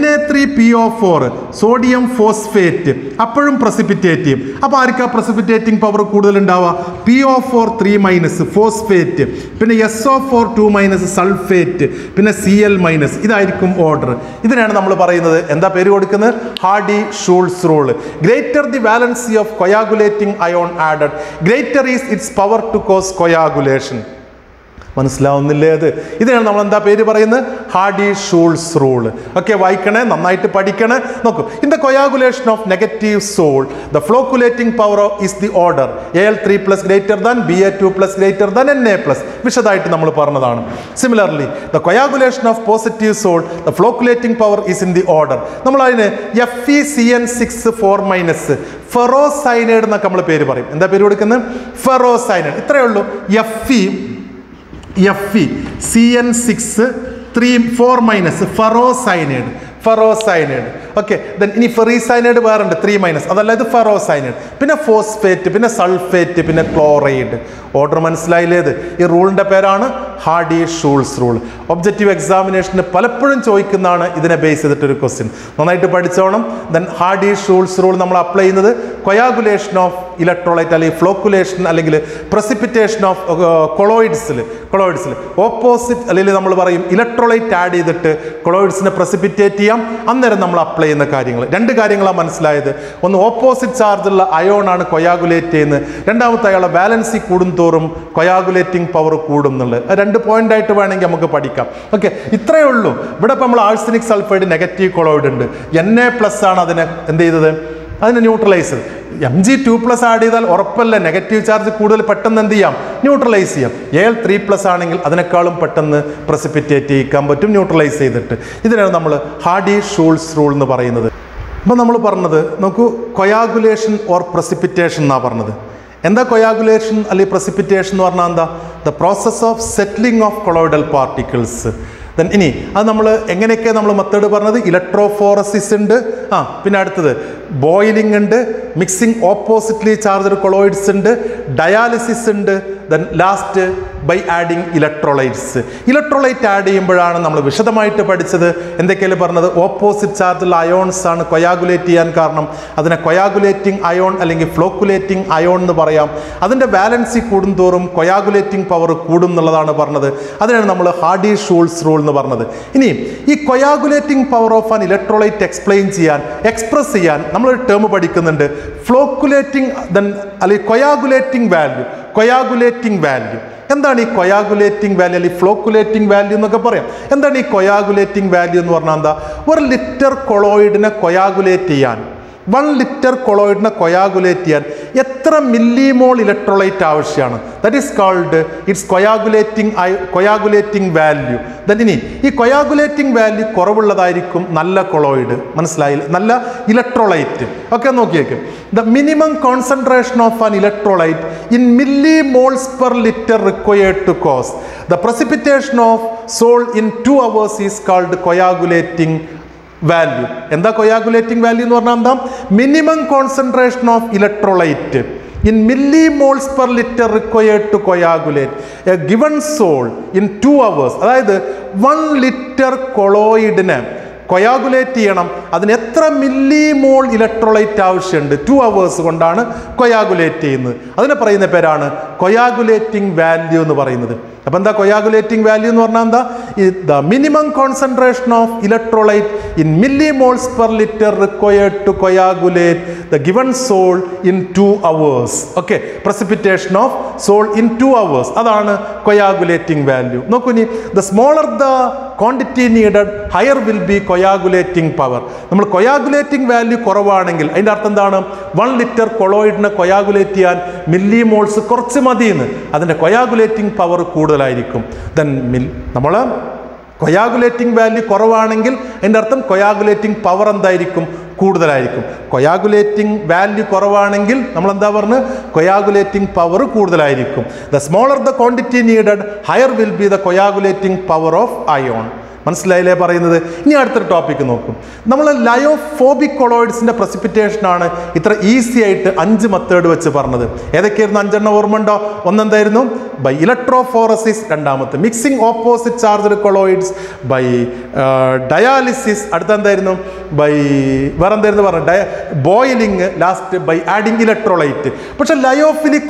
Na3PO4 സോഡിയം ഫോസ്ഫേറ്റ്, അപ്പോഴും പ്രസിപ്പിറ്റേറ്റ് ചെയ്യും. അപ്പോൾ ആർക്കാ പ്രസിപ്പിറ്റേറ്റിംഗ് പവർ കൂടുതലുണ്ടാവുക? PO4 3- ഫോസ്ഫേറ്റ്, പിന്നെ SO4 2- സൾഫേറ്റ്, പിന്നെ Cl-. ഇതായിരിക്കും ഓർഡർ. ഇതിനാണ് നമ്മൾ പറയുന്നത്, എന്താ പേര് കൊടുക്കുന്നത്? Hardy Schulze rule. Greater the valency of coagulating ion added, greater is its power to cause coagulation. മനസ്സിലാവുന്നില്ലേ? അത് ഇതിനാണ് നമ്മൾ എന്താ പേര് പറയുന്നത്? Hardy Schulze rule. ഓക്കെ, വായിക്കണേ, നന്നായിട്ട് പഠിക്കണേ. നോക്കൂ, in the coagulation of negative sol the flocculating power is the order Al3+ greater than Ba2+ greater than Na+. വിശദമായിട്ട് നമ്മൾ പറഞ്ഞതാണ്. Similarly the coagulation of positive sol the flocculating power is in the order, നമ്മൾ അതിന് FeCN6 ferrocyanide എന്നൊക്കെ നമ്മൾ പേര് പറയും. എന്താ പേര് കൊടുക്കുന്നത്? ഫെറോസൈനൈഡ്. ഇത്രയേ ഉള്ളൂ. FeCN6 3 ferrocyanide. ഓക്കെ, ഇനി ഫെറീസൈനൈഡ് വേറെ ഉണ്ട് 3-, അതല്ല, ഇത് ഫെറോസൈനൈഡ്. പിന്നെ ഫോസ്ഫേറ്റ്, പിന്നെ സൾഫേറ്റ്, പിന്നെ ക്ലോറൈഡ്. ഓർഡർ മനസ്സിലായില്ലേ? ഈ റൂളിന്റെ പേരാണ് ഹാർഡി-ഷൂൾസ് റൂൾ. ഒബ്ജക്റ്റീവ് എക്സാമിനേഷന് പലപ്പോഴും ചോദിക്കുന്നതാണ് ഇതിനെ ബേസ് ചെയ്തിട്ടൊരു ക്വസ്റ്റ്യൻ. നന്നായിട്ട് പഠിച്ചോണം. ഹാർഡി-ഷൂൾസ് റൂൾ നമ്മൾ അപ്ലൈ ചെയ്യുന്നത് കൊയാഗുലേഷൻ ഓഫ് ഇലക്ട്രോലൈറ്റ് അല്ലെങ്കിൽ ഫ്ലോക്കുലേഷൻ അല്ലെങ്കിൽ പ്രസിപ്പിറ്റേഷൻ ഓഫ് കൊളോയിഡ്സിൽ ഓപ്പോസിറ്റ് അല്ലെങ്കിൽ നമ്മൾ പറയും ഇലക്ട്രോലൈറ്റ് ആഡ് ചെയ്തിട്ട് കൊളോയിഡ്സിനെ പ്രസിപ്പിറ്റേറ്റ് ചെയ്യാം. അന്നേരം നമ്മൾ അപ്ലൈ ചെയ്യുന്ന കാര്യങ്ങൾ 2 കാര്യങ്ങളാണ് മനസ്സിലായത്. ഒന്ന്, ഓപ്പോസിറ്റ് ചാർജുള്ള അയോൺ ആണ് കൊയാഗുലേറ്റ് ചെയ്യുന്നത്. രണ്ടാമത്തെ, അയാളുടെ ബാലൻസി കൂടുന്തോറും കൊയാഗുലേറ്റിംഗ് പവർ കൂടും എന്നുള്ളത്. 2 പോയിന്റായിട്ട് വേണമെങ്കിൽ നമുക്ക് പഠിക്കാം. ഓക്കെ, ഇത്രയേ ഉള്ളൂ. ഇവിടെ ഇപ്പോൾ നമ്മൾ ആഴ്സനിക് സൾഫൈഡ് നെഗറ്റീവ് കൊളോയിഡ് ഉണ്ട്, Na+ ആണ് അതിനെ എന്ത് ചെയ്തത്? അതിനെ ന്യൂട്രലൈസ്. Mg2+ ആഡ് ചെയ്താൽ ഉറപ്പല്ല നെഗറ്റീവ് ചാർജ് കൂടുതൽ പെട്ടെന്ന് എന്ത് ചെയ്യാം? ന്യൂട്രലൈസ് ചെയ്യാം. Al3+ ആണെങ്കിൽ അതിനേക്കാളും പെട്ടെന്ന് പ്രസിപ്പിറ്റേറ്റ് ചെയ്യിക്കാൻ പറ്റും ന്യൂട്രലൈസ് ചെയ്തിട്ട്. ഇതിനാണ് നമ്മൾ ഹാർഡി-ഷൂൾസ് റൂൾ എന്ന് പറയുന്നത്. അപ്പോൾ നമ്മൾ പറഞ്ഞത് നോക്കൂ, കൊയാഗുലേഷൻ ഓർ പ്രസിപ്പിറ്റേഷൻ എന്നാണ് പറഞ്ഞത്. എന്താ കൊയാഗുലേഷൻ അല്ലെങ്കിൽ പ്രസിപ്പിറ്റേഷൻ എന്ന് പറഞ്ഞാൽ എന്താ? The process of settling of colloidal particles. ഇനി അത് നമ്മൾ എങ്ങനെയൊക്കെ നമ്മൾ മെത്തേഡ് പറഞ്ഞത്? ഇലക്ട്രോഫോറസിസ് ഉണ്ട്, പിന്നെ അടുത്തത് ബോയിലിംഗ് ഉണ്ട്, മിക്സിംഗ് ഓപ്പോസിറ്റ്ലി ചാർജ്ഡ് കൊളോയിഡ്സ് ഉണ്ട്, ഡയാലിസിസ് ഉണ്ട്, then last by adding electrolytes. Electrolyte add ചെയ്യുമ്പോഴാണ് നമ്മൾ വിശദമായിട്ട് പഠിച്ചത്. എന്തൊക്കെയാണ് പറഞ്ഞത്? ഓപ്പോസിറ്റ് ചാർജുള്ള അയോൺസ് ആണ് കൊയാഗുലേറ്റ് ചെയ്യാൻ കാരണം. അതിനെ കൊയാഗുലേറ്റിംഗ് അയോൺ അല്ലെങ്കിൽ ഫ്ലോക്കുലേറ്റിംഗ് അയോൺ എന്ന് പറയാം. അതിൻ്റെ വാലൻസി കൂടുന്തോറും കൊയാഗുലേറ്റിംഗ് പവർ കൂടും എന്നുള്ളതാണ് പറഞ്ഞത്. അതിനാണ് നമ്മൾ ഹാർഡി-ഷൂൾസ് റൂൾ എന്ന് പറഞ്ഞത്. ഇനി ഈ coagulating power of an electrolyte express ചെയ്യാൻ നമ്മളൊരു ടേം പഠിക്കുന്നുണ്ട്, ഫ്ലോക്കുലേറ്റിംഗ് അല്ലെങ്കിൽ കൊയാഗുലേറ്റിംഗ് വാല്യൂ. എന്താണ് ഈ കൊയാഗുലേറ്റിംഗ് വാല്യൂ അല്ലെങ്കിൽ ഫ്ലോക്കുലേറ്റിംഗ് വാല്യൂ എന്നൊക്കെ പറയാം. എന്താണ് ഈ കൊയാഗുലേറ്റിംഗ് വാല്യൂ എന്ന് പറഞ്ഞാൽ എന്താ? 1 ലിറ്റർ കൊളോയിഡിനെ കൊയാഗുലേറ്റ് ചെയ്യാൻ 1 ലിറ്റർ കൊളോയിഡിനെ കൊയാഗുലേറ്റ് ചെയ്യാൻ എത്ര മില്ലിമോൾ ഇലക്ട്രോലൈറ്റ് ആവശ്യമാണ്? That is called its coagulating value. ഇനി ഈ കൊയാഗുലേറ്റിംഗ് വാല്യൂ കുറവുള്ളതായിരിക്കും നല്ല കൊളോയിഡ്. മനസ്സിലായില്ല? നല്ല ഇലക്ട്രോലൈറ്റ്. ഒക്കെ നോക്കിയേക്കും. The minimum concentration of an electrolyte in millimoles per litre required to cause the precipitation of sol in 2 hours is called coagulating value. എന്താ coagulating value എന്ന് പറഞ്ഞാൽ എന്താ? Minimum concentration of electrolyte in millimoles per liter required to coagulate a given sol in 2 hours. അതായത് 1 litre കൊളോയിഡിനെ coagulate ചെയ്യണം, അതിന് എത്ര millimole electrolyte ആവശ്യമുണ്ട്? 2 hours കൊണ്ടാണ് കൊയാഗുലേറ്റ് ചെയ്യുന്നത്. അതിനെ പറയുന്ന പേരാണ് കൊയാഗുലേറ്റിംഗ് വാല്യൂ എന്ന് പറയുന്നത്. അപ്പോൾ എന്താ കൊയാഗുലേറ്റിംഗ് വാല്യൂ എന്ന് പറഞ്ഞാൽ എന്താ? The minimum concentration of electrolyte in millimoles per litre required to coagulate the given sol in 2 hours. Okay, precipitation of sol in 2 hours, അതാണ് കൊയാഗുലേറ്റിംഗ് വാല്യൂ. നോക്കൂ, ഇനി the smaller the quantity needed higher will be coagulating power. നമ്മൾ coagulating value കുറവാണെങ്കിൽ അതിൻ്റെ അർത്ഥം എന്താണ്? 1 litre കൊളോയിഡിനെ coagulate ചെയ്യാൻ മില്ലിമോൾസ് കുറച്ച് മതിയെന്ന്. അതിൻ്റെ കൊയാഗുലേറ്റിംഗ് പവർ കൂടുതലായിരിക്കും. ദെൻ നമ്മൾ കൊയാഗുലേറ്റിംഗ് വാല്യൂ കുറവാണെങ്കിൽ അതിൻ്റെ അർത്ഥം കൊയാഗുലേറ്റിംഗ് പവർ എന്തായിരിക്കും? കൂടുതലായിരിക്കും. കൊയാഗുലേറ്റിംഗ് വാല്യൂ കുറവാണെങ്കിൽ നമ്മൾ എന്താ പറഞ്ഞ്? കൊയാഗുലേറ്റിംഗ് പവർ കൂടുതലായിരിക്കും. The smaller the quantity needed higher will B the coagulating power of ion. മനസ്സിലായില്ലേ പറയുന്നത്? ഇനി അടുത്തൊരു ടോപ്പിക്ക് നോക്കും. നമ്മൾ ലയോഫോബിക് കൊളോയിഡ്സിൻ്റെ പ്രസിപ്പിറ്റേഷനാണ് ഇത്ര ഈസി ആയിട്ട് 5 മെത്തേഡ് വെച്ച് പറഞ്ഞത്. ഏതൊക്കെയായിരുന്നു? 5 ഓർമ്മ ഉണ്ടോ? ഒന്നെന്തായിരുന്നു? ബൈ ഇലക്ട്രോഫോറസിസ്, രണ്ടാമത്തെ mixing opposite charged colloids, by dialysis, അടുത്തെന്തായിരുന്നു? ബൈ വേറെന്തായിരുന്നു പറഞ്ഞത്? Boiling, last by adding electrolyte. പക്ഷെ ലയോഫിലിക്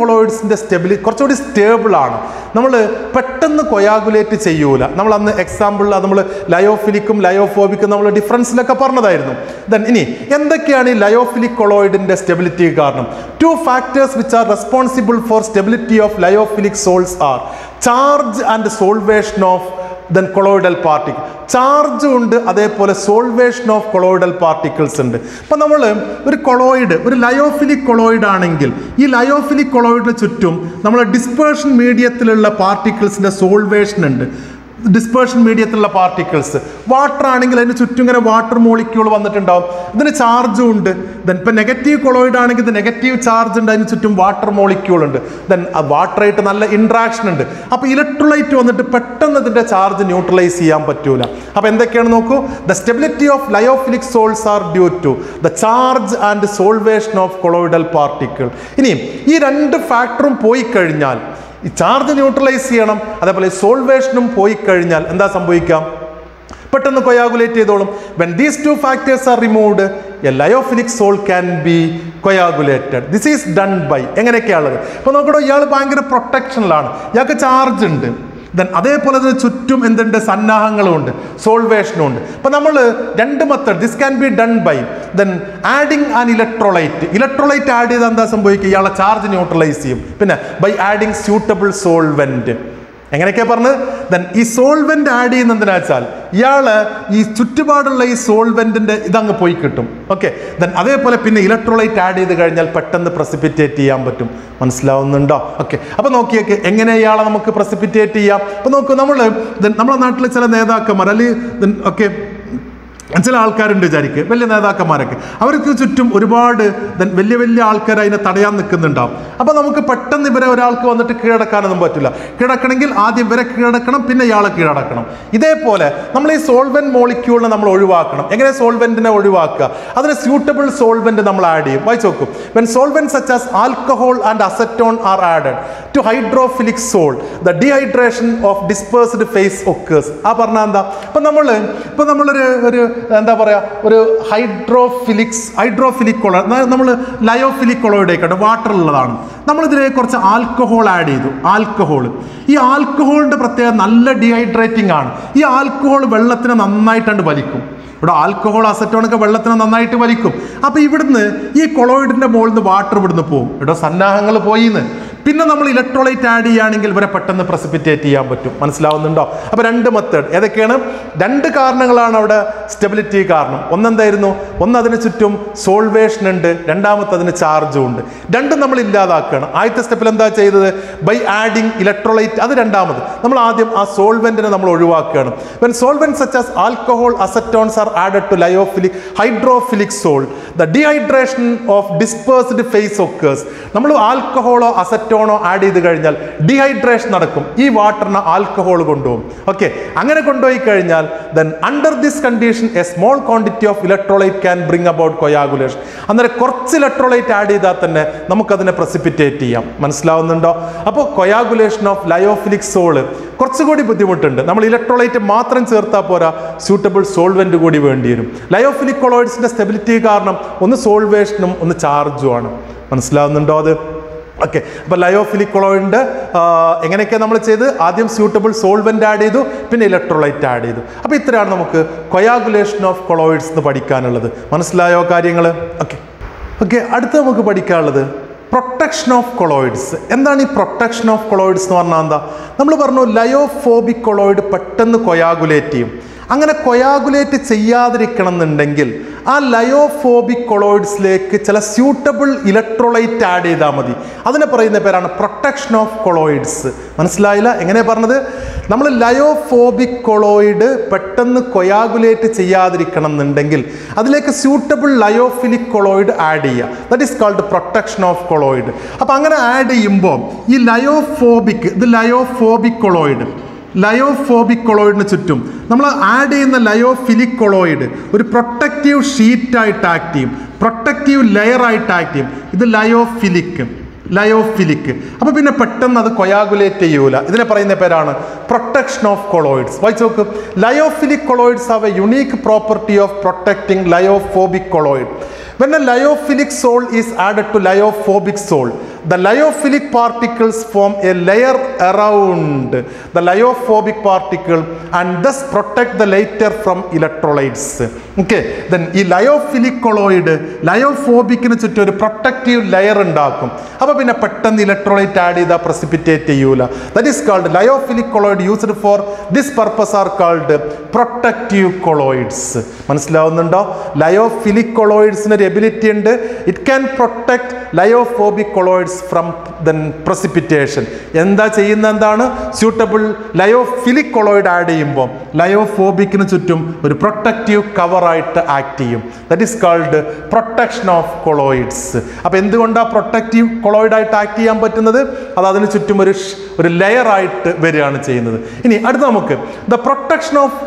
കൊളോയിഡ്സിൻ്റെ സ്റ്റെബിലിറ്റി കുറച്ചുകൂടി സ്റ്റേബിളാണ്. നമ്മൾ പെട്ടെന്ന് കൊയാഗുലേറ്റ് ചെയ്യൂല. നമ്മൾ അന്ന് എക്സാമ്പിൾ നമ്മൾ ലയോഫിലിക്കും ലയോഫോബിക്കും നമ്മൾ ഡിഫറൻസിലൊക്കെ പറഞ്ഞതായിരുന്നു. ദെൻ ഇനി എന്തൊക്കെയാണ് ഈ ലയോഫിലിക് കൊളോയിഡിൻ്റെ സ്റ്റെബിലിറ്റി കാരണം? 2 factors which are responsible for stability of lyophilic sols are charge and solvation of then colloidal particle. Charge ഉണ്ട്, അതേപോലെ സോൾവേഷൻ ഓഫ് കൊളോയിഡൽ പാർട്ടിക്കിൾസ് ഉണ്ട്. അപ്പം നമ്മൾ ഒരു കൊളോയിഡ്, ഒരു ലയോഫിലിക് കൊളോയിഡ് ആണെങ്കിൽ ഈ ലയോഫിലിക് കൊളോയിഡിന് ചുറ്റും നമ്മൾ ഡിസ്പേർഷൻ മീഡിയത്തിലുള്ള പാർട്ടിക്കിൾസിൻ്റെ സോൾവേഷൻ ഉണ്ട്. ഡിസ്പേർഷൻ മീഡിയത്തിലുള്ള പാർട്ടിക്കിൾസ്, വാട്ടർ ആണെങ്കിൽ അതിന് ചുറ്റും ഇങ്ങനെ വാട്ടർ മോളിക്യൂൾ വന്നിട്ടുണ്ടാവും, ഇതിന് ചാർജും ഉണ്ട്. ദെൻ ഇപ്പം നെഗറ്റീവ് കൊളോയിഡ് ആണെങ്കിൽ ഇത് നെഗറ്റീവ് ചാർജ് ഉണ്ട്, അതിന് ചുറ്റും വാട്ടർ മോളിക്യൂൾ ഉണ്ട്. ദെൻ ആ വാട്ടറായിട്ട് നല്ല ഇൻട്രാക്ഷൻ ഉണ്ട്. അപ്പോൾ ഇലക്ട്രോലൈറ്റ് വന്നിട്ട് പെട്ടെന്ന് ഇതിൻ്റെ ചാർജ് ന്യൂട്രലൈസ് ചെയ്യാൻ പറ്റൂല. അപ്പോൾ എന്തൊക്കെയാണ് നോക്കൂ? The stability of lyophilic sols are due to the charge and solvation of colloidal particle. ഇനിയും ഈ 2 ഫാക്ടറും പോയി കഴിഞ്ഞാൽ, ഈ ചാർജ് ന്യൂട്രലൈസ് ചെയ്യണം, അതേപോലെ സോൾവേഷനും പോയി കഴിഞ്ഞാൽ എന്താ സംഭവിക്കാം? പെട്ടെന്ന് കൊയാഗുലേറ്റ് ചെയ്തോളും. When these 2 factors are removed, a lyophilic soul can be coagulated. This is done by എങ്ങനെയൊക്കെയാണുള്ളത്? ഇപ്പോൾ നോക്കണോ, ഇയാൾ ഭയങ്കര പ്രൊട്ടക്ഷനിലാണ്, ഇയാൾക്ക് ചാർജ് ഉണ്ട്. ദെൻ അതേപോലെ തന്നെ ചുറ്റും എന്തുണ്ട്? സന്നാഹങ്ങളും ഉണ്ട്, സോൾവേഷനും ഉണ്ട്. അപ്പം നമ്മൾ 2 method, this can be done by then adding an electrolyte add ചെയ്താൽ എന്താ സംഭവിക്കുക? ഇയാളെ ചാർജ് ന്യൂട്രലൈസ് ചെയ്യും. പിന്നെ ബൈ ആഡിങ് സ്യൂട്ടബിൾ സോൾവെൻറ്റ്. എങ്ങനെയൊക്കെയാണ് പറഞ്ഞത്? ദെൻ ഈ സോൾവെന്റ് ആഡ് ചെയ്യുന്ന എന്തിനാ വെച്ചാൽ ഇയാള് ഈ ചുറ്റുപാടുള്ള ഈ സോൾവെന്റിന്റെ ഇതങ്ങ് പോയി കിട്ടും. ഓക്കെ, ദെൻ അതേപോലെ പിന്നെ ഇലക്ട്രോലൈറ്റ് ആഡ് ചെയ്ത് കഴിഞ്ഞാൽ പെട്ടെന്ന് പ്രസിപ്പിറ്റേറ്റ് ചെയ്യാൻ പറ്റും. മനസ്സിലാവുന്നുണ്ടോ? ഓക്കെ, അപ്പോൾ നോക്കിയൊക്കെ എങ്ങനെ ഇയാളെ നമുക്ക് പ്രസിപ്പിറ്റേറ്റ് ചെയ്യാം. അപ്പോൾ നോക്കൂ, നമ്മളെ നാട്ടിലെ ചില നേതാക്കന്മാർ അല്ലെങ്കിൽ ഓക്കെ ചില ആൾക്കാരുണ്ട് വിചാരിക്കുക, വലിയ നേതാക്കന്മാരൊക്കെ, അവർക്ക് ചുറ്റും ഒരുപാട് വലിയ വലിയ ആൾക്കാർ അതിനെ തടയാൻ നിൽക്കുന്നുണ്ടാവും. അപ്പോൾ നമുക്ക് പെട്ടെന്ന് ഇവരെ ഒരാൾക്ക് വന്നിട്ട് കീഴടക്കാനൊന്നും പറ്റില്ല. കീഴടക്കണമെങ്കിൽ ആദ്യം ഇവരെ കീഴടക്കണം, പിന്നെ ഇയാളെ കീഴടക്കണം. ഇതേപോലെ നമ്മൾ ഈ സോൾവെന്റ് മോളിക്യൂളിനെ നമ്മൾ ഒഴിവാക്കണം. എങ്ങനെ സോൾവെന്റിനെ ഒഴിവാക്കുക? അതിന് സ്യൂട്ടബിൾ സോൾവെന്റ് നമ്മൾ ആഡ് ചെയ്യും. വായിച്ചു നോക്കും. When solvent such as alcohol and acetone are added to hydrophilic sol the dehydration of dispersed phase occurs. ആ പറഞ്ഞാൽ എന്താ? ഇപ്പം നമ്മളൊരു എന്താ പറയുക, ഒരു ഹൈഡ്രോഫിലിക് കൊളോയിഡ്, നമ്മൾ ലയോഫിലിക് കൊളോയിഡ് ആയിക്കോട്ടെ, വാട്ടറിലുള്ളതാണ്. നമ്മളിതിലേക്ക് കുറച്ച് ആൽക്കഹോൾ ആഡ് ചെയ്തു. ഈ ആൽക്കഹോളിൻ്റെ പ്രത്യേകത നല്ല ഡീഹൈഡ്രേറ്റിംഗ് ആണ്. ഈ ആൽക്കഹോൾ വെള്ളത്തിനെ നന്നായിട്ടാണ് വലിക്കും. ഇവിടെ ആൽക്കഹോൾ അസറ്റോണൊക്കെ വെള്ളത്തിനെ നന്നായിട്ട് വലിക്കും. അപ്പോൾ ഇവിടുന്ന് ഈ കൊളോയിഡിൻ്റെ മുകളിൽ നിന്ന് വാട്ടർ ഇവിടുന്ന് പോകും. ഇവിടെ സന്നാഹങ്ങൾ പോയിന്ന്. പിന്നെ നമ്മൾ ഇലക്ട്രോലൈറ്റ് ആഡ് ചെയ്യുകയാണെങ്കിൽ ഇവരെ പെട്ടെന്ന് പ്രസിപ്പിറ്റേറ്റ് ചെയ്യാൻ പറ്റും. മനസ്സിലാവുന്നുണ്ടോ? അപ്പോൾ 2 മെത്തേഡ് ഏതൊക്കെയാണ്? 2 കാരണങ്ങളാണ് അവിടെ സ്റ്റെബിലിറ്റി കാരണം. ഒന്നെന്തായിരുന്നു? ഒന്ന് അതിന് ചുറ്റും സോൾവേഷൻ ഉണ്ട്, രണ്ടാമത്തെ അതിന് ചാർജും ഉണ്ട്. 2 നമ്മൾ ഇല്ലാതാക്കുകയാണ്. ആദ്യത്തെ സ്റ്റെപ്പിൽ എന്താ ചെയ്തത്? By adding electrolyte. അത് രണ്ടാമത്. നമ്മൾ ആദ്യം ആ സോൾവെന്റിനെ നമ്മൾ ഒഴിവാക്കുകയാണ്. When solvent such as alcohol acetones are added to hydrophilic sol the dehydration of dispersed phase occurs. നമ്മൾ ആൽക്കഹോളോ അസറ്റോൺ കീറ്റോണോ ആഡ് ചെയ്ത് കഴിഞ്ഞാൽ ഡീഹൈഡ്രേഷൻ നടക്കും. ഈ വാട്ടറിന് ആൽക്കഹോൾ കൊണ്ടുപോകും. ഓക്കെ, അങ്ങനെ കൊണ്ടുപോയി കഴിഞ്ഞാൽ then under this condition a small quantity of electrolyte can bring about coagulation. അന്നേരം കുറച്ച് ഇലക്ട്രോലൈറ്റ് ആഡ് ചെയ്താൽ തന്നെ നമുക്കതിനെ പ്രസിപ്പിറ്റേറ്റ് ചെയ്യാം. മനസ്സിലാവുന്നുണ്ടോ? അപ്പോൾ കൊയാഗുലേഷൻ ഓഫ് ലയോഫിലിക് സോള് കുറച്ചുകൂടി ബുദ്ധിമുട്ടുണ്ട്. നമ്മൾ ഇലക്ട്രോലൈറ്റ് മാത്രം ചേർത്താൽ പോരാ, സ്യൂട്ടബിൾ സോൾവെന്റ് കൂടി വേണ്ടി വരും. ലയോഫിലിക് കൊളോയിഡ്സിന്റെ സ്റ്റെബിലിറ്റി കാരണം ഒന്ന് സോൾവേഷനും ഒന്ന് ചാർജും ആണ്. മനസ്സിലാവുന്നുണ്ടോ അത്? ഓക്കെ, അപ്പോൾ ലയോഫിലിക് കൊളോയിഡിൻ്റെ എങ്ങനെയൊക്കെയാണ് നമ്മൾ ചെയ്ത്? ആദ്യം സ്യൂട്ടബിൾ സോൾവെന്റ് ആഡ് ചെയ്തു, പിന്നെ ഇലക്ട്രോലൈറ്റ് ആഡ് ചെയ്തു. അപ്പോൾ ഇത്രയാണ് നമുക്ക് കൊയാഗുലേഷൻ ഓഫ് കൊളോയിഡ്സ് എന്ന് പഠിക്കാനുള്ളത്. മനസ്സിലായോ കാര്യങ്ങൾ? ഓക്കെ, അടുത്ത് നമുക്ക് പഠിക്കാനുള്ളത് പ്രൊട്ടക്ഷൻ ഓഫ് കൊളോയിഡ്സ്. എന്താണ് ഈ പ്രൊട്ടക്ഷൻ ഓഫ് കൊളോയിഡ്സ് എന്ന് പറഞ്ഞാൽ എന്താ? നമ്മൾ പറഞ്ഞു ലയോഫോബിക് കൊളോയിഡ് പെട്ടെന്ന് കൊയാഗുലേറ്റ് ചെയ്യും. അങ്ങനെ കൊയാഗുലേറ്റ് ചെയ്യാതിരിക്കണം എന്നുണ്ടെങ്കിൽ ആ ലയോഫോബിക് കൊളോയിഡ്സിലേക്ക് ചില സ്യൂട്ടബിൾ ഇലക്ട്രോലൈറ്റ് ആഡ് ചെയ്താൽ മതി. അതിനെ പറയുന്ന പേരാണ് പ്രൊട്ടക്ഷൻ ഓഫ് കൊളോയിഡ്സ്. മനസ്സിലായില്ല? എങ്ങനെ പറഞ്ഞത്? നമ്മൾ ലയോഫോബിക് കൊളോയിഡ് പെട്ടെന്ന് കൊയാഗുലേറ്റ് ചെയ്യാതിരിക്കണം എന്നുണ്ടെങ്കിൽ അതിലേക്ക് സ്യൂട്ടബിൾ ലയോഫിലിക് കൊളോയിഡ് ആഡ് ചെയ്യുക. That is called protection of colloid. അപ്പം അങ്ങനെ ആഡ് ചെയ്യുമ്പോൾ ഈ ലയോഫോബിക്, ഇത് ലയോഫോബിക് കൊളോയിഡ്, ലയോഫോബിക് കൊളോയിഡിന് ചുറ്റും നമ്മൾ ആഡ് ചെയ്യുന്ന ലയോഫിലിക് കൊളോയിഡ് ഒരു പ്രൊട്ടക്റ്റീവ് ഷീറ്റായിട്ട് ആക്ട് ചെയ്യും, പ്രൊട്ടക്റ്റീവ് ലെയറായിട്ട് ആക്ട് ചെയ്യും. ഇത് ലയോഫിലിക്. അപ്പോൾ പിന്നെ പെട്ടെന്ന് അത് കൊയാഗുലേറ്റ് ചെയ്യൂല. ഇതിനെ പറയുന്ന പേരാണ് പ്രൊട്ടക്ഷൻ ഓഫ് കൊളോയിഡ്സ്. വായിച്ചു നോക്ക്. Lyophilic colloids have A unique property of protecting lyophobic colloid. When a lyophilic sole is added to lyophobic sole, the lyophilic particles form a layer around the lyophobic particle and thus protect the latter from electrolytes. Okay, then ഈ lyophilic colloid ലയോഫോബിക്കിന് ചുറ്റും ഒരു protective layer ഉണ്ടാക്കും. അപ്പോൾ പിന്നെ പെട്ടെന്ന് electrolyte add ചെയ്താൽ precipitate ചെയ്യൂല. That is called lyophilic colloid. Used for this purpose are called protective colloids. മനസ്സിലാവുന്നുണ്ടോ? ലയോഫിലിക് കൊളോയിഡ്സിന് ഒരു എബിലിറ്റി ഉണ്ട്. It can protect lyophobic colloids from then precipitation. എന്താ ചെയ്യുന്ന? എന്താണ്? സ്യൂട്ടബിൾ ലയോഫിലിക് കൊളോയിഡ് ആഡ് ചെയ്യുമ്പോൾ ലയോഫോബിക്കിന് ചുറ്റും ഒരു പ്രൊട്ടക്റ്റീവ് കവറായിട്ട് ആക്ട് ചെയ്യും. That is called protection of colloids. അപ്പോൾ എന്തുകൊണ്ടാണ് പ്രൊട്ടക്റ്റീവ് കൊളോയിഡായിട്ട് ആക്ട് ചെയ്യാൻ പറ്റുന്നത്? അത് അതിന് ചുറ്റും ഒരു ലെയറായിട്ട് വരികയാണ് ചെയ്യുന്നത്. ഇനി അടുത്ത നമുക്ക് the protection of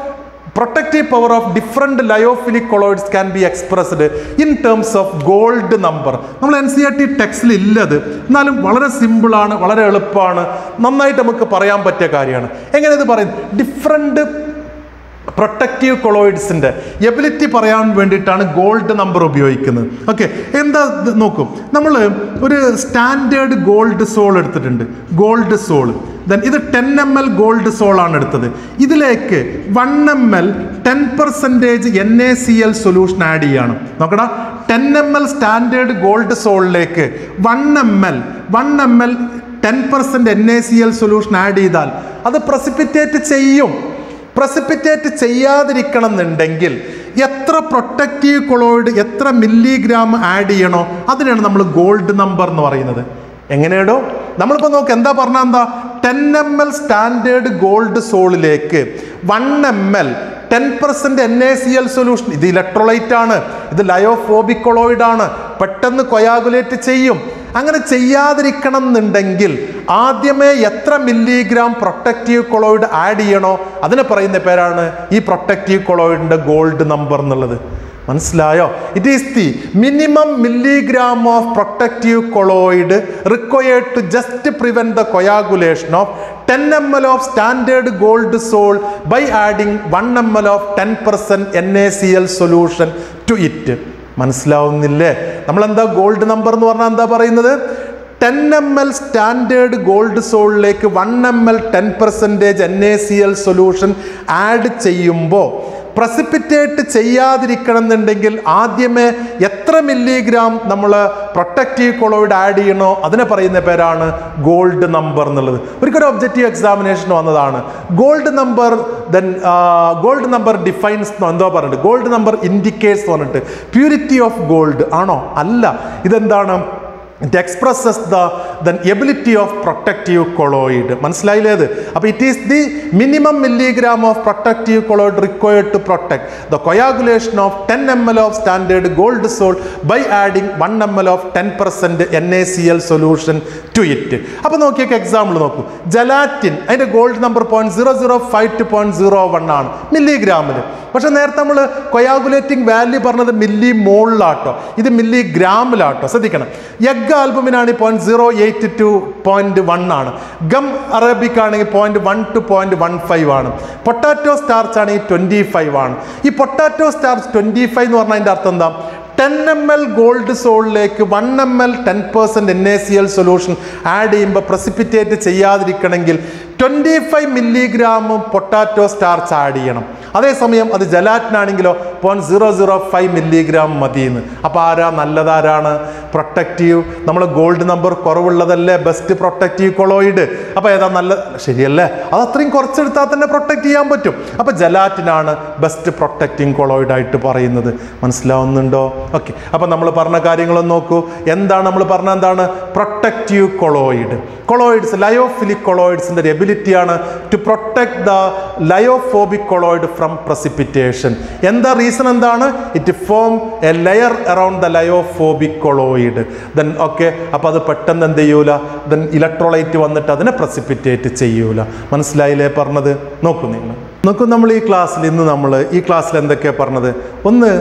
protective power of different lyophilic colloids can be expressed in terms of gold number. നമ്മൾ NCERT ടെക്സ്റ്റിൽ ഇല്ലത്, എന്നാലും വളരെ സിമ്പിളാണ്, വളരെ എളുപ്പമാണ്, നന്നായിട്ട് നമുക്ക് പറയാൻ പറ്റിയ കാര്യമാണ്. എങ്ങനെ ഇത് പറയും? ഡിഫറെൻറ്റ് പ്രൊട്ടക്റ്റീവ് കൊളോയിഡ്സിൻ്റെ എബിലിറ്റി പറയാൻ വേണ്ടിയിട്ടാണ് ഗോൾഡ് നമ്പർ ഉപയോഗിക്കുന്നത്. ഓക്കെ, എന്താ നോക്കും. നമ്മൾ ഒരു സ്റ്റാൻഡേർഡ് ഗോൾഡ് സോൾ എടുത്തിട്ടുണ്ട്, ഗോൾഡ് സോൾ. ദെൻ ഇത് 10 ml ഗോൾഡ് സോളാണ് എടുത്തത്. ഇതിലേക്ക് 1 ml 10% NaCl സൊല്യൂഷൻ ആഡ് ചെയ്യാണ്. നോക്കടാ, 10 ml സ്റ്റാൻഡേർഡ് ഗോൾഡ് സോളിലേക്ക് 1 ml 10% NaCl സൊല്യൂഷൻ ആഡ് ചെയ്താൽ അത് പ്രസിപ്പിറ്റേറ്റ് ചെയ്യും. പ്രസിപ്പിറ്റേറ്റ് ചെയ്യാതിരിക്കണം എന്നുണ്ടെങ്കിൽ എത്ര പ്രൊട്ടക്റ്റീവ് കൊളോയിഡ്, എത്ര മില്ലിഗ്രാം ആഡ് ചെയ്യണോ അതിനാണ് നമ്മൾ ഗോൾഡ് നമ്പർ എന്ന് പറയുന്നത്. എങ്ങനെയാണോ? നമ്മളിപ്പോൾ നോക്ക്, എന്താ പറഞ്ഞാൽ എന്താ? 10 ml സ്റ്റാൻഡേർഡ് ഗോൾഡ് സോളിലേക്ക് 1 ml 10% NaCl സൊല്യൂഷൻ. ഇത് ഇലക്ട്രോലൈറ്റ് ആണ്, ഇത് ലയോഫോബിക് കൊളോയിഡ് ആണ്, പെട്ടെന്ന് കൊയാഗുലേറ്റ് ചെയ്യും. അങ്ങനെ ചെയ്യാതിരിക്കണം എന്നുണ്ടെങ്കിൽ ആദ്യമേ എത്ര മില്ലിഗ്രാം പ്രൊട്ടക്റ്റീവ് കൊളോയിഡ് ആഡ് ചെയ്യണോ അതിനെ പറയുന്ന പേരാണ് ഈ പ്രൊട്ടക്റ്റീവ് കൊളോയിഡിൻ്റെ ഗോൾഡ് നമ്പർ എന്നുള്ളത്. മനസ്സിലായോ? It is the minimum milligram of protective colloid required to just prevent the coagulation of 10 ml of standard gold sol by adding 1 ml of 10% NaCl solution to it. മനസ്സിലാവുന്നില്ലേ? നമ്മളെന്താ gold number എന്ന് പറഞ്ഞാൽ എന്താ പറയുന്നത്? 10 ml standard gold സോളിലേക്ക് 1 ml 10% NaCl solution add ചെയ്യുമ്പോൾ precipitate ചെയ്യാതിരിക്കണം എന്നുണ്ടെങ്കിൽ ആദ്യമേ എത്ര മില്ലിഗ്രാം നമ്മൾ പ്രൊട്ടക്റ്റീവ് കൊളോയിഡ് ആഡ് ചെയ്യണോ അതിനെ പറയുന്ന പേരാണ് ഗോൾഡ് നമ്പർ എന്നുള്ളത്. ഒരിക്കലും ഒബ്ജക്റ്റീവ് എക്സാമിനേഷൻ വന്നതാണ്. Gold number then gold number defines എന്തോ പറഞ്ഞിട്ട്, ഗോൾഡ് നമ്പർ ഇൻഡിക്കേറ്റ്സ് പറഞ്ഞിട്ട് പ്യൂരിറ്റി ഓഫ് ഗോൾഡ് ആണോ? അല്ല. ഇതെന്താണ്? It expresses the then ability of protective colloid. മനസ്സിലായില്ലേ ഇത്? അപ്പോൾ it is the minimum milligram of protective colloid required to protect the coagulation of 10 ml of standard gold salt by adding 1 ml of 10% NaCl solution to it. അപ്പോൾ നോക്കിയൊക്കെ example നോക്കൂ. Gelatin അതിൻ്റെ gold number 0.005 to 0.01 ആണ് മില്ലിഗ്രാമിൽ. പക്ഷെ നേരത്തെ നമ്മൾ coagulating value പറഞ്ഞത് milli മോളിലാട്ടോ, ഇത് മില്ലിഗ്രാമിലാട്ടോ. ശ്രദ്ധിക്കണം. എഗ് ആൽബുമിനാണെങ്കിൽ 0.08 to 0.1 ആണ്. ഗം അറബിക് ആണെങ്കിൽ 0.1 to 0.15 ആണ്. പൊട്ടാറ്റോ സ്റ്റാർച്ച് ആണെങ്കിൽ 25 ആണ്. ഈ പൊട്ടാറ്റോ സ്റ്റാർച്ച് 25 എന്ന് പറഞ്ഞാൽ അതിൻ്റെ അർത്ഥം എന്താ? 10 ml ഗോൾഡ് സോളിലേക്ക് 1 ml 10% NaCl സൊല്യൂഷൻ ആഡ് ചെയ്യുമ്പോൾ പ്രസിപ്പിറ്റേറ്റ് ചെയ്യാതിരിക്കണമെങ്കിൽ 25 മില്ലിഗ്രാം പൊട്ടാറ്റോ സ്റ്റാർച്ച് ആഡ് ചെയ്യണം. അതേസമയം അത് ജലാറ്റിനാണെങ്കിലോ 0.005 മില്ലിഗ്രാം മതിയെന്ന്. അപ്പോൾ ആരാ നല്ലതാരാണ്? പ്രൊട്ടക്റ്റീവ്. നമ്മൾ ഗോൾഡ് നമ്പർ കുറവുള്ളതല്ലേ ബെസ്റ്റ് പ്രൊട്ടക്റ്റീവ് കൊളോയിഡ്. അപ്പോൾ ഏതാ നല്ല? ശരിയല്ലേ? അത് അത്രയും കുറച്ചെടുത്താൽ തന്നെ പ്രൊട്ടക്റ്റ് ചെയ്യാൻ പറ്റും. അപ്പോൾ ജലാറ്റിനാണ് ബെസ്റ്റ് പ്രൊട്ടക്റ്റിംഗ് കൊളോയിഡായിട്ട് പറയുന്നത്. മനസ്സിലാവുന്നുണ്ടോ? ഓക്കെ. അപ്പോൾ നമ്മൾ പറഞ്ഞ കാര്യങ്ങളൊന്ന് നോക്കൂ. എന്താണ് നമ്മൾ പറഞ്ഞ? എന്താണ് പ്രൊട്ടക്റ്റീവ് കൊളോയിഡ്? കൊളോയിഡ്സ്, ലയോഫിലിക് കൊളോയിഡ്സിൻ്റെ എബിലിറ്റിയാണ് to protect the lyophobic colloid from precipitation. എന്താ റീസൺ? എന്താണ്? It form a layer around the lyophobic colloid. Then okay. അപ്പോൾ അത് പെട്ടെന്ന് എന്ത് ചെയ്യൂല? ദെൻ ഇലക്ട്രോലൈറ്റ് വന്നിട്ട് അതിനെ പ്രസിപ്പിറ്റേറ്റ് ചെയ്യൂല. മനസ്സിലായില്ലേ പറഞ്ഞത്? നോക്കൂ നിങ്ങൾ. നോക്കൂ, നമ്മൾ ഈ ക്ലാസ്സിൽ എന്തൊക്കെയാണ് പറഞ്ഞത്? ഒന്ന്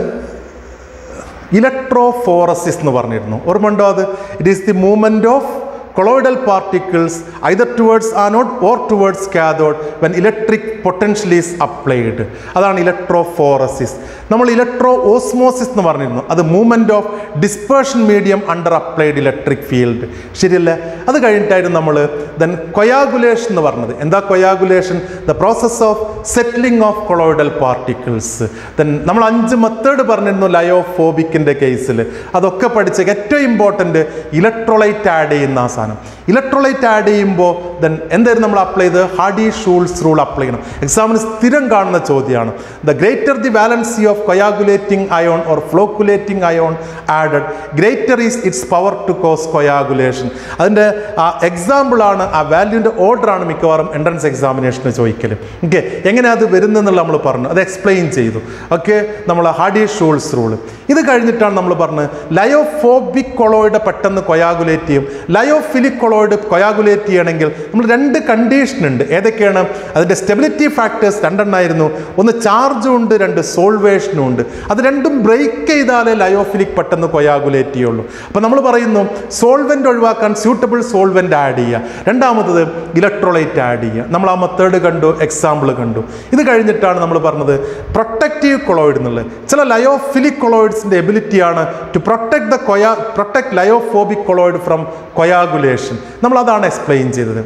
ഇലക്ട്രോഫോറസിസ് എന്ന് പറഞ്ഞിരുന്നു. ഓർമ്മയുണ്ടോ അത്? It is the movement of colloidal particles either towards anode or towards cathode when electric potential is applied. അതാണ് ഇലക്ട്രോഫോറസിസ്. നമ്മൾ ഇലക്ട്രോ ഓസ്മോസിസ് എന്ന് പറഞ്ഞിരുന്നു. അത് movement of dispersion medium under applied electric field. ശരിയല്ലേ? അത് കഴിഞ്ഞിട്ടായിരുന്നു നമ്മൾ ദെൻ കൊയാഗുലേഷൻ എന്ന് പറഞ്ഞത്. എന്താ coagulation? The process of settling of colloidal particles. Then നമ്മൾ 5 മെത്തേഡ് പറഞ്ഞിരുന്നു ലയോഫോബിക്കിൻ്റെ കേസിൽ. അതൊക്കെ പഠിച്ച ഏറ്റവും ഇമ്പോർട്ടൻറ്റ് ഇലക്ട്രോലൈറ്റ് ആഡ് ചെയ്യുന്ന സാധനം. ഇലക്ട്രോലൈറ്റ് ആഡ് ചെയ്യുമ്പോൾ ദെൻ എന്തായാലും നമ്മൾ അപ്ലൈ ചെയ്ത് ഹാഡി-ഷൂൾസ് റൂൾ അപ്ലൈ ചെയ്യണം. എക്സാമിന് സ്ഥിരം കാണുന്ന ചോദ്യമാണ്. The greater the valency of coagulating ion or flocculating ion added greater is its power to cause coagulation. അതിൻ്റെ ആ എക്സാമ്പിളാണ്, ആ വാല്യൂൻ്റെ ഓർഡറാണ് മിക്കവാറും എൻട്രൻസ് എക്സാമിനേഷന് ചോദിക്കൽ. ഓക്കെ, എങ്ങനെ അത് വരുന്നെന്നുള്ള നമ്മൾ പറഞ്ഞു, അത് എക്സ്പ്ലെയിൻ ചെയ്തു. ഓക്കെ, നമ്മൾ ഹാഡി-ഷൂൾസ് റൂൾ. ഇത് കഴിഞ്ഞിട്ടാണ് നമ്മൾ പറഞ്ഞത് ലയോഫോബിക് കൊളോയിഡ് പെട്ടെന്ന് കൊയാഗുലേറ്റ് ചെയ്യും. ലയോഫിലിക് കൊളോയിഡ് കൊയാഗുലേറ്റ് ചെയ്യണമെങ്കിൽ നമ്മൾ 2 കണ്ടീഷൻ ഉണ്ട്. ഏതൊക്കെയാണ്? അതിൻ്റെ സ്റ്റെബിലിറ്റി ഫാക്ടേഴ്സ് 2 എണ്ണമായിരുന്നു. ഒന്ന് ചാർജും ഉണ്ട്, 2 സോൾവേഷനും ഉണ്ട്. അത് രണ്ടും ബ്രേക്ക് ചെയ്താലേ ലയോഫിലിക് പെട്ടെന്ന് കൊയാഗുലേറ്റ് ചെയ്യുള്ളൂ. അപ്പോൾ നമ്മൾ പറയുന്നു സോൾവെൻ്റ് ഒഴിവാക്കാൻ സ്യൂട്ടബിൾ സോൾവെൻ്റ് ആഡ് ചെയ്യുക. രണ്ടാമത്തത് ഇലക്ട്രോലൈറ്റ് ആഡ് ചെയ്യുക. നമ്മൾ ആ മെത്തേഡ് കണ്ടു, എക്സാമ്പിൾ കണ്ടു. ഇത് കഴിഞ്ഞിട്ടാണ് നമ്മൾ പറഞ്ഞത് പ്രൊട്ടക്റ്റീവ് കൊളോയിഡ് എന്നുള്ളത്. ചില ലയോഫിലിക് കൊളോയിഡ്സിൻ്റെ എബിലിറ്റിയാണ് to protect lyophobic colloid from coagulation. നമ്മളതാണ് എക്സ്പ്ലെയിൻ ചെയ്തത്.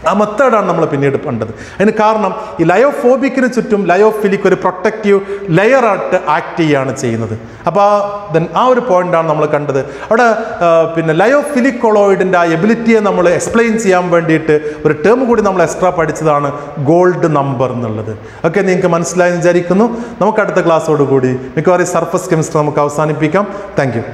ആ മെത്തേഡാണ് നമ്മൾ പിന്നീട് കണ്ടത്. അതിന് കാരണം ഈ ലയോഫോബിക്കിന് ചുറ്റും ലയോഫിലിക് ഒരു പ്രൊട്ടക്റ്റീവ് ലെയറായിട്ട് ആക്ട് ചെയ്യുകയാണ് ചെയ്യുന്നത്. അപ്പോൾ ആ ഒരു പോയിൻ്റാണ് നമ്മൾ കണ്ടത്. അവിടെ പിന്നെ ലയോഫിലിക് കൊളോയിഡിൻ്റെ ആ എബിലിറ്റിയെ നമ്മൾ എക്സ്പ്ലെയിൻ ചെയ്യാൻ വേണ്ടിയിട്ട് ഒരു ടേം കൂടി നമ്മൾ എക്സ്ട്രാ പഠിച്ചതാണ് ഗോൾഡ് നമ്പർ എന്നുള്ളത്. ഓക്കെ, നിങ്ങൾക്ക് മനസ്സിലായെന്ന് വിചാരിക്കുന്നു. നമുക്ക് അടുത്ത ക്ലാസ്സോടുകൂടി മിക്കവാറും സർഫസ് കെമിസ്ട്രി നമുക്ക് അവസാനിപ്പിക്കാം. Thank you.